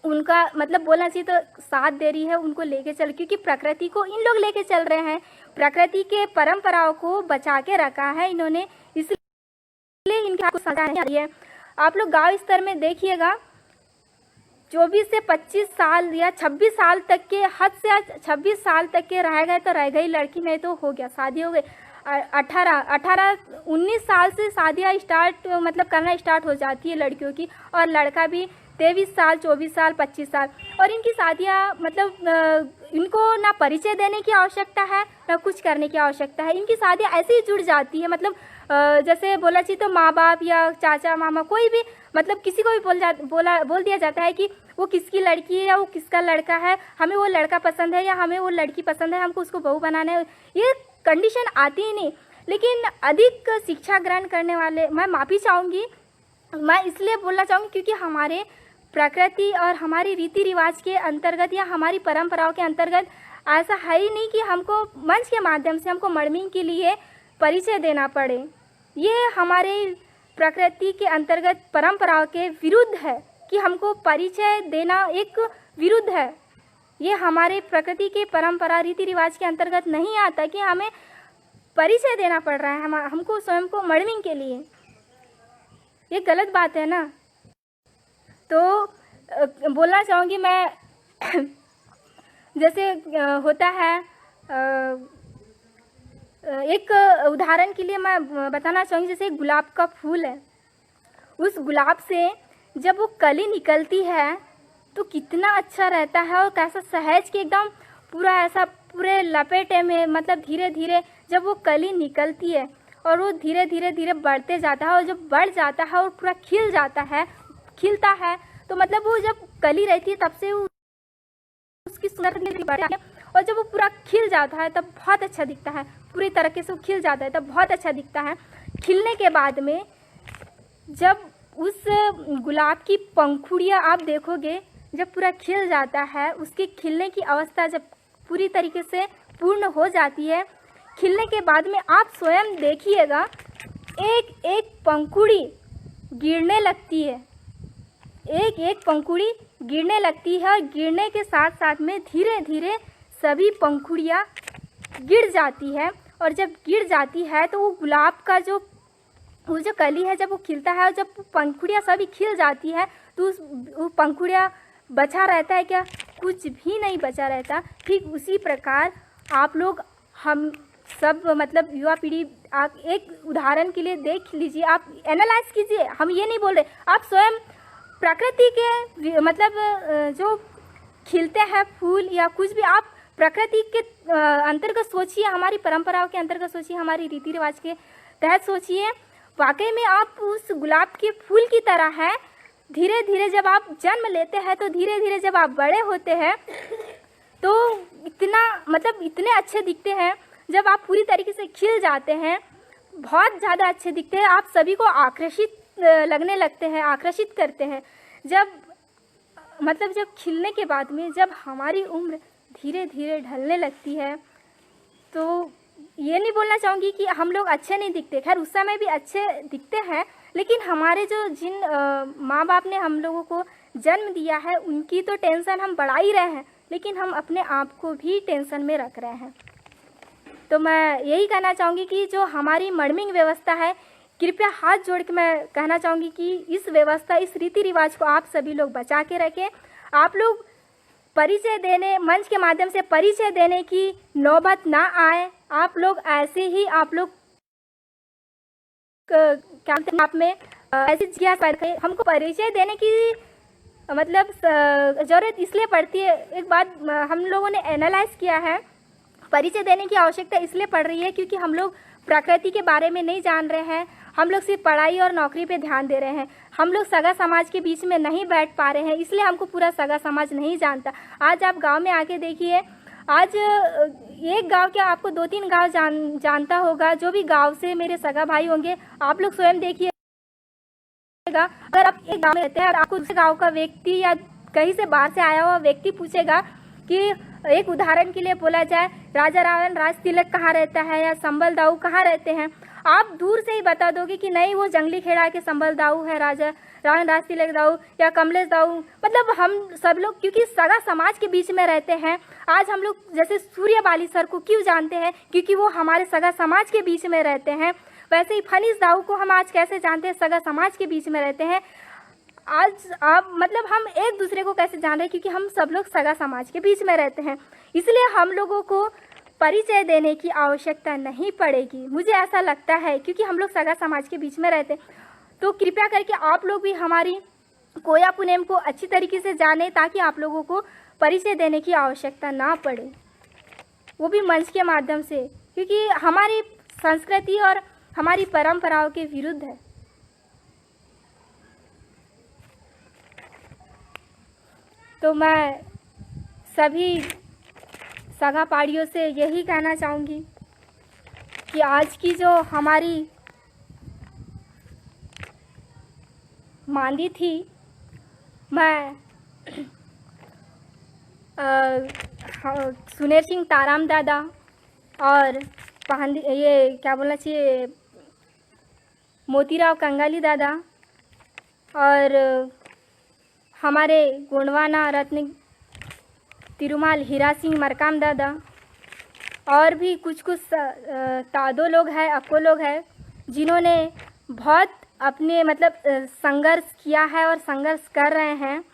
उनका मतलब बोलना चाहिए तो साथ दे रही है, उनको लेके चल, क्योंकि प्रकृति को इन लोग लेके चल रहे हैं, प्रकृति के परंपराओं को बचा के रखा है इन्होंने, इसलिए इनके आपको सजा है। आप लोग गांव स्तर में देखिएगा 24 से 25 साल या 26 साल तक के, हद से 26 साल तक के रह गए तो रह गई लड़की, नहीं तो हो गया शादी हो गई। 19 साल से शादियाँ स्टार्ट मतलब करना स्टार्ट हो जाती है लड़कियों की, और लड़का भी 23 साल 24 साल 25 साल, और इनकी शादियाँ मतलब इनको ना परिचय देने की आवश्यकता है ना कुछ करने की आवश्यकता है, इनकी शादियाँ ऐसे ही जुड़ जाती है। मतलब जैसे बोला चाहिए तो माँ बाप या चाचा मामा कोई भी मतलब किसी को भी बोल दिया जाता है कि वो किसकी लड़की है या वो किसका लड़का है, हमें वो लड़का पसंद है या हमें वो लड़की पसंद है, हमको उसको बहू बनाना है, ये कंडीशन आती ही नहीं। लेकिन अधिक शिक्षा ग्रहण करने वाले, मैं माफ़ी चाहूँगी, मैं इसलिए बोलना चाहूँगी क्योंकि हमारे प्रकृति और हमारी रीति रिवाज के अंतर्गत या हमारी परंपराओं के अंतर्गत ऐसा है ही नहीं कि हमको मंच के माध्यम से हमको मर्मिंग के लिए परिचय देना पड़े। ये हमारे प्रकृति के अंतर्गत परंपराओं के विरुद्ध है कि हमको परिचय देना एक विरुद्ध है। ये हमारे प्रकृति के परंपरा रीति रिवाज के अंतर्गत नहीं आता कि हमें परिचय देना पड़ रहा है हमको स्वयं को मर्मिंग के लिए। ये गलत बात है ना। तो बोलना चाहूँगी मैं जैसे होता है एक उदाहरण के लिए मैं बताना चाहूँगी, जैसे गुलाब का फूल है, उस गुलाब से जब वो कली निकलती है तो कितना अच्छा रहता है और कैसा सहज के एकदम पूरा ऐसा पूरे लपेटे में मतलब धीरे धीरे जब वो कली निकलती है और वो धीरे धीरे बढ़ते जाता है और जब बढ़ जाता है और पूरा खिलता है तो मतलब वो जब कली रहती है तब से उसकी सुंदरता बढ़ती है और जब वो पूरा खिल जाता है तब बहुत अच्छा दिखता है, पूरी तरीके से वो खिल जाता है तब बहुत अच्छा दिखता है। खिलने के बाद में जब उस गुलाब की पंखुड़ियाँ आप देखोगे, जब पूरा खिल जाता है, उसके खिलने की अवस्था जब पूरी तरीके से पूर्ण हो जाती है, खिलने के बाद में आप स्वयं देखिएगा एक एक पंखुड़ी गिरने लगती है, एक एक पंखुड़ी गिरने लगती है और गिरने के साथ साथ में धीरे धीरे सभी पंखुड़ियाँ गिर जाती है और जब गिर जाती है तो वो गुलाब का जो वो जो कली है जब वो खिलता है और जब पंखुड़ियाँ सभी खिल जाती है तो वो पंखुड़ियाँ बचा रहता है क्या? कुछ भी नहीं बचा रहता। ठीक उसी प्रकार आप लोग हम सब मतलब युवा पीढ़ी, आप एक उदाहरण के लिए देख लीजिए, आप एनालाइज कीजिए। हम ये नहीं बोल रहे, आप स्वयं प्रकृति के मतलब जो खिलते हैं फूल या कुछ भी, आप प्रकृति के अंतर्गत सोचिए, हमारी परंपराओं के अंतर्गत सोचिए, हमारी रीति रिवाज के तहत सोचिए। वाकई में आप उस गुलाब के फूल की तरह हैं। धीरे धीरे जब आप जन्म लेते हैं तो धीरे धीरे जब आप बड़े होते हैं तो इतना मतलब इतने अच्छे दिखते हैं। जब आप पूरी तरीके से खिल जाते हैं बहुत ज़्यादा अच्छे दिखते हैं, आप सभी को आकर्षित लगने लगते हैं, आकर्षित करते हैं। जब मतलब जब खिलने के बाद में जब हमारी उम्र धीरे धीरे ढलने लगती है तो ये नहीं बोलना चाहूँगी कि हम लोग अच्छे नहीं दिखते, खैर उस समय भी अच्छे दिखते हैं, लेकिन हमारे जो जिन माँ बाप ने हम लोगों को जन्म दिया है उनकी तो टेंशन हम बढ़ा ही रहे हैं, लेकिन हम अपने आप को भी टेंशन में रख रहे हैं। तो मैं यही कहना चाहूँगी कि जो हमारी मर्मिंग व्यवस्था है, कृपया हाथ जोड़ के मैं कहना चाहूँगी कि इस व्यवस्था, इस रीति रिवाज को आप सभी लोग बचा के रखें। आप लोग परिचय देने, मंच के माध्यम से परिचय देने की नौबत ना आए। आप लोग ऐसे ही आप लोग क्या आप में ऐसी जिज्ञासा पैदा करें। हमको परिचय देने की मतलब ज़रूरत इसलिए पड़ती है, एक बात हम लोगों ने एनालाइज किया है, परिचय देने की आवश्यकता इसलिए पड़ रही है क्योंकि हम लोग प्रकृति के बारे में नहीं जान रहे हैं। हम लोग सिर्फ पढ़ाई और नौकरी पे ध्यान दे रहे हैं। हम लोग सगा समाज के बीच में नहीं बैठ पा रहे हैं, इसलिए हमको पूरा सगा समाज नहीं जानता। आज आप गांव में आके देखिए, आज एक गांव क्या आपको 2-3 गांव जानता होगा। जो भी गांव से मेरे सगा भाई होंगे, आप लोग स्वयं देखिए, अगर आप एक गांव में रहते हैं और आपको दूसरे गांव का व्यक्ति या कहीं से बाहर से आया हुआ व्यक्ति पूछेगा कि एक उदाहरण के लिए बोला जाए, राजा रावण राज तिलक कहाँ रहता है या संबल दाऊ कहाँ रहते हैं, आप दूर से ही बता दोगे कि नहीं वो जंगली खेड़ा के संबल दाऊ है, राजा रावण राज तिलक दाऊ या कमलेश दाऊ। मतलब हम सब लोग क्योंकि सगा समाज के बीच में रहते हैं। आज हम लोग जैसे सूर्यबाली सर को क्यों जानते हैं, क्योंकि वो हमारे सगा समाज के बीच में रहते हैं। वैसे ही फनीस दाऊ को हम आज कैसे जानते हैं, सगा समाज के बीच में रहते हैं। आज आप मतलब हम एक दूसरे को कैसे जान रहे हैं, क्योंकि हम सब लोग सगा समाज के बीच में रहते हैं। इसलिए हम लोगों को परिचय देने की आवश्यकता नहीं पड़ेगी, मुझे ऐसा लगता है, क्योंकि हम लोग सगा समाज के बीच में रहते हैं। तो कृपया करके आप लोग भी हमारी कोया पुनेम को अच्छी तरीके से जानें, ताकि आप लोगों को परिचय देने की आवश्यकता ना पड़े, वो भी मंच के माध्यम से, क्योंकि हमारी संस्कृति और हमारी परंपराओं के विरुद्ध है। तो मैं सभी सगा पाड़ियों से यही कहना चाहूँगी कि आज की जो हमारी मांदी थी, मैं सुनेर सिंह ताराम दादा और ये क्या बोलना चाहिए मोतीराव कंगाली दादा और हमारे गोंडवाना रत्न तिरुमाल हीरा सिंह मरकाम दादा और भी कुछ तादो लोग हैं, अक्को लोग हैं, जिन्होंने बहुत अपने मतलब संघर्ष किया है और संघर्ष कर रहे हैं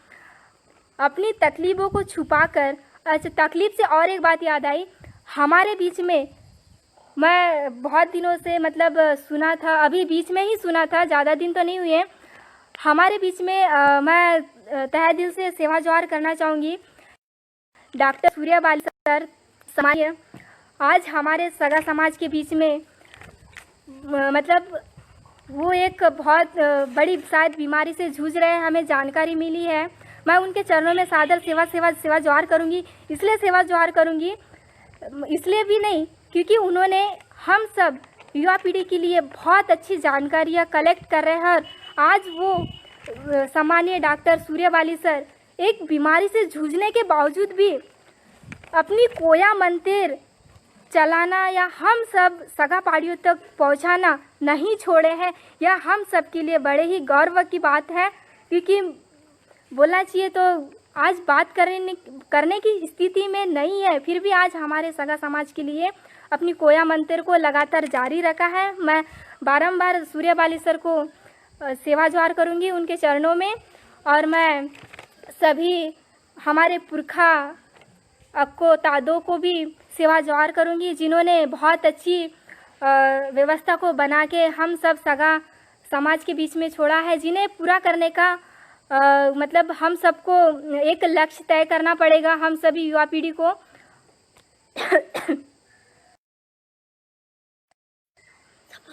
अपनी तकलीफ़ों को छुपाकर। अच्छा, तकलीफ़ से और एक बात याद आई, हमारे बीच में मैं बहुत दिनों से मतलब सुना था, अभी बीच में ही सुना था, ज़्यादा दिन तो नहीं हुए। हमारे बीच में मैं तहे दिल से सेवा जोहार करना चाहूँगी डॉक्टर सूर्यबाली सर समाज। आज हमारे सगा समाज के बीच में मतलब वो एक बहुत बड़ी शायद बीमारी से जूझ रहे हैं, हमें जानकारी मिली है। मैं उनके चरणों में सादर सेवा जोहार करूँगी। इसलिए सेवा जोहार करूँगी, इसलिए भी नहीं क्योंकि उन्होंने हम सब युवा पीढ़ी के लिए बहुत अच्छी जानकारियाँ कलेक्ट कर रहे हैं। और आज वो सम्मानीय डॉक्टर सूर्यबाली सर एक बीमारी से जूझने के बावजूद भी अपनी कोया मंदिर चलाना या हम सब सगा पाड़ियों तक पहुंचाना नहीं छोड़े हैं। यह हम सब के लिए बड़े ही गौरव की बात है, क्योंकि बोलना चाहिए तो आज बात करने की स्थिति में नहीं है, फिर भी आज हमारे सगा समाज के लिए अपनी कोया मंत्र को लगातार जारी रखा है। मैं बारंबार सूर्य बालेश्वर को सेवा जोहार करूँगी उनके चरणों में। और मैं सभी हमारे पुरखा अक्को तादों को भी सेवा जोहार करूँगी, जिन्होंने बहुत अच्छी व्यवस्था को बना के हम सब सगा समाज के बीच में छोड़ा है, जिन्हें पूरा करने का मतलब हम सबको एक लक्ष्य तय करना पड़ेगा, हम सभी युवा पीढ़ी को।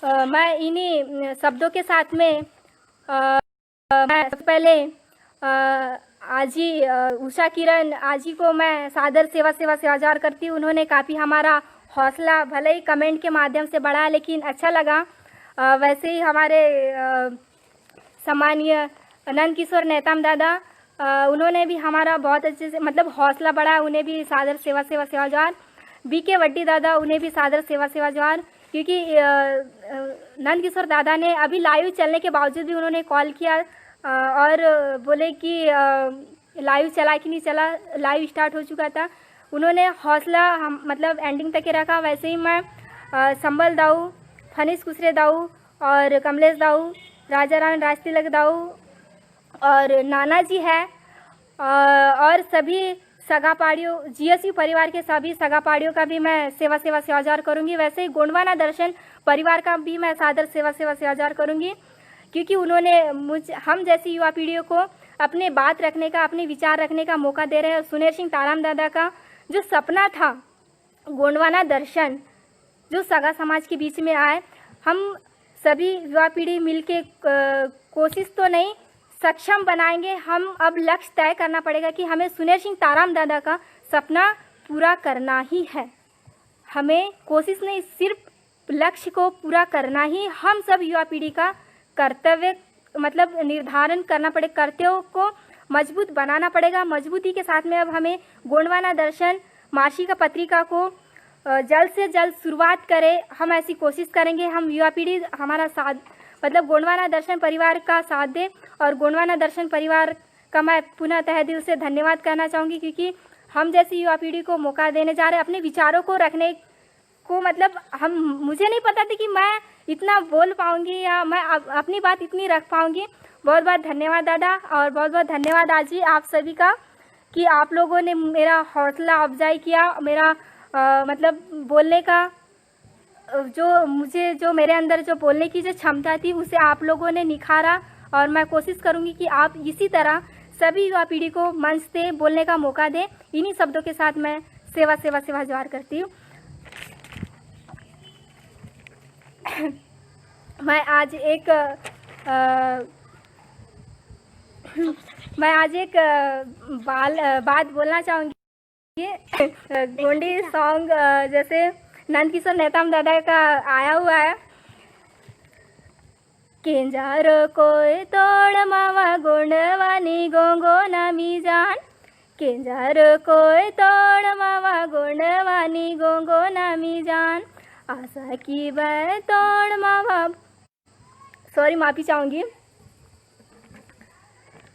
मैं इन्हीं शब्दों के साथ में मैं सबसे पहले आजी उषा किरण आजी को मैं सादर सेवा जोहार करती हूँ। उन्होंने काफ़ी हमारा हौसला भले ही कमेंट के माध्यम से बढ़ाया, लेकिन अच्छा लगा। वैसे ही हमारे सम्मानीय नंद किशोर नेताम दादा, उन्होंने भी हमारा बहुत अच्छे से मतलब हौसला बढ़ाया, उन्हें भी सादर सेवा जोहार। बीके वड्डी दादा, उन्हें भी सादर सेवा जोहार, क्योंकि नंद किशोर दादा ने अभी लाइव चलने के बावजूद भी उन्होंने कॉल किया और बोले कि लाइव चला कि नहीं चला, लाइव स्टार्ट हो चुका था। उन्होंने हौसला हम मतलब एंडिंग तक के रखा। वैसे ही मैं संबल दाऊ, फनीस कुसरे दाऊ और कमलेश दाऊ, राजा रान राजतिलक दाऊ और नाना जी है और सभी सगा पाड़ियों जीएसयू परिवार के सभी सगा पाड़ियों का भी मैं सेवा जोहार करूँगी। वैसे ही गोंडवाना दर्शन परिवार का भी मैं सादर सेवा जोहार करूँगी, क्योंकि उन्होंने हम जैसी युवा पीढ़ियों को अपने बात रखने का, अपने विचार रखने का मौका दे रहे हैं। सुनेर सिंह ताराम दादा का जो सपना था गोंडवाना दर्शन जो सगा समाज के बीच में आए, हम सभी युवा पीढ़ी मिलके कोशिश तो नहीं सक्षम बनाएंगे। हम अब लक्ष्य तय करना पड़ेगा कि हमें सुनेर सिंह ताराम दादा का सपना पूरा करना ही है। हमें कोशिश नहीं, सिर्फ लक्ष्य को पूरा करना ही हम सब युवा पीढ़ी का कर्तव्य मतलब निर्धारण करना पड़ेगा। कर्तव्यों को मजबूत बनाना पड़ेगा। मजबूती के साथ में अब हमें गोंडवाना दर्शन मासिक पत्रिका को जल्द से जल्द शुरुआत करें, हम ऐसी कोशिश करेंगे। हम युवा पीढ़ी हमारा साथ मतलब गोंडवाना दर्शन परिवार का साथ दे, और गोंडवाना दर्शन परिवार का मैं पुनः तहे दिल से धन्यवाद करना चाहूँगी, क्योंकि हम जैसी युवा पीढ़ी को मौका देने जा रहे हैं अपने विचारों को रखने को। मतलब मुझे नहीं पता था कि मैं इतना बोल पाऊँगी या मैं अपनी बात इतनी रख पाऊँगी। बहुत बहुत धन्यवाद दादा, और बहुत बहुत धन्यवाद आजी आप सभी का कि आप लोगों ने मेरा हौसला अफजाई किया, मेरा मतलब बोलने का जो मेरे अंदर जो बोलने की जो क्षमता थी उसे आप लोगों ने निखारा। और मैं कोशिश करूंगी कि आप इसी तरह सभी युवा पीढ़ी को मंच से बोलने का मौका दें। इन्हीं शब्दों के साथ मैं सेवा जोहार करती हूँ। मैं आज एक बात बोलना चाहूँगी। गोंडी सॉन्ग जैसे नंद किशोर नेताम दादा का आया हुआ है, केंजारो कोई तोड़ मावा गोंडवानी गोंगो नामी जान, केंजारो कोई तोड़ मावा गोंडवानी गोंगो नामी जान, आशा की बै तोड़ मावा माफ़ी चाहूँगी।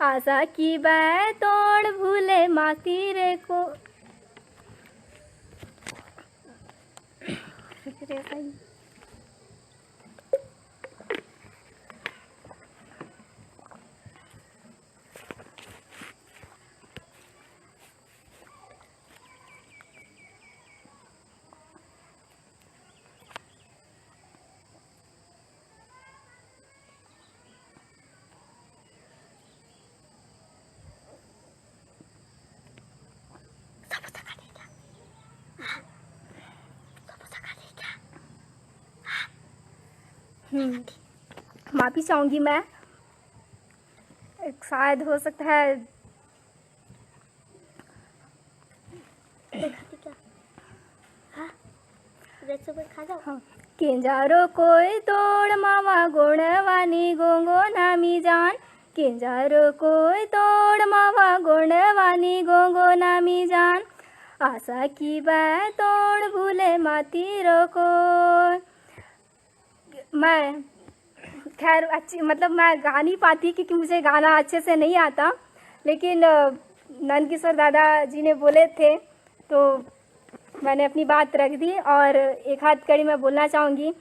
आशा की बै तोड़ भूले माती रे को माफ़ी चाहूँगी मैं। शायद हो सकता है हाँ। केंजारो कोई तोड़ मावा गोंडवानी गोंगो नामी जान, केंजारो कोई तोड़ मावा गोंडवानी गोंगो नामी जान, आशा की बै तोड़ भूले माती रोको। मैं खैर अच्छी मतलब मैं गा नहीं पाती क्योंकि मुझे गाना अच्छे से नहीं आता, लेकिन नंद किशोर दादा जी ने बोले थे तो मैंने अपनी बात रख दी और एक हाथ कड़ी मैं बोलना चाहूँगी।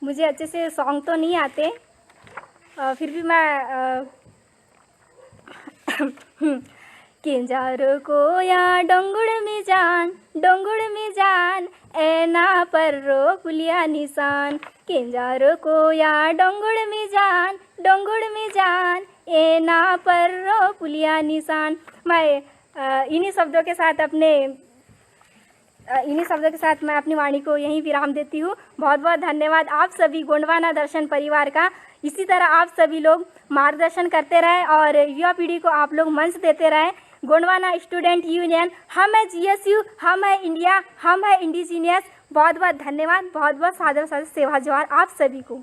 मुझे अच्छे से सॉन्ग तो नहीं आते, फिर भी मैं केंजारो को या डोंगुड़ में जान ऐना पर रो पुलिया निशान। केंजारो को या डोंगुड़ में जान ऐना पर रो पुलिया निशान। मैं इन्हीं शब्दों के साथ मैं अपनी वाणी को यहीं विराम देती हूँ। बहुत बहुत धन्यवाद आप सभी गोंडवाना दर्शन परिवार का। इसी तरह आप सभी लोग मार्गदर्शन करते रहें और युवा पीढ़ी को आप लोग मंच देते रहें। गोंडवाना स्टूडेंट यूनियन, हम है GSU, हम है इंडिया, हम है इंडिजीनियस। बहुत बहुत धन्यवाद, बहुत बहुत सादर सेवा जोहार आप सभी को।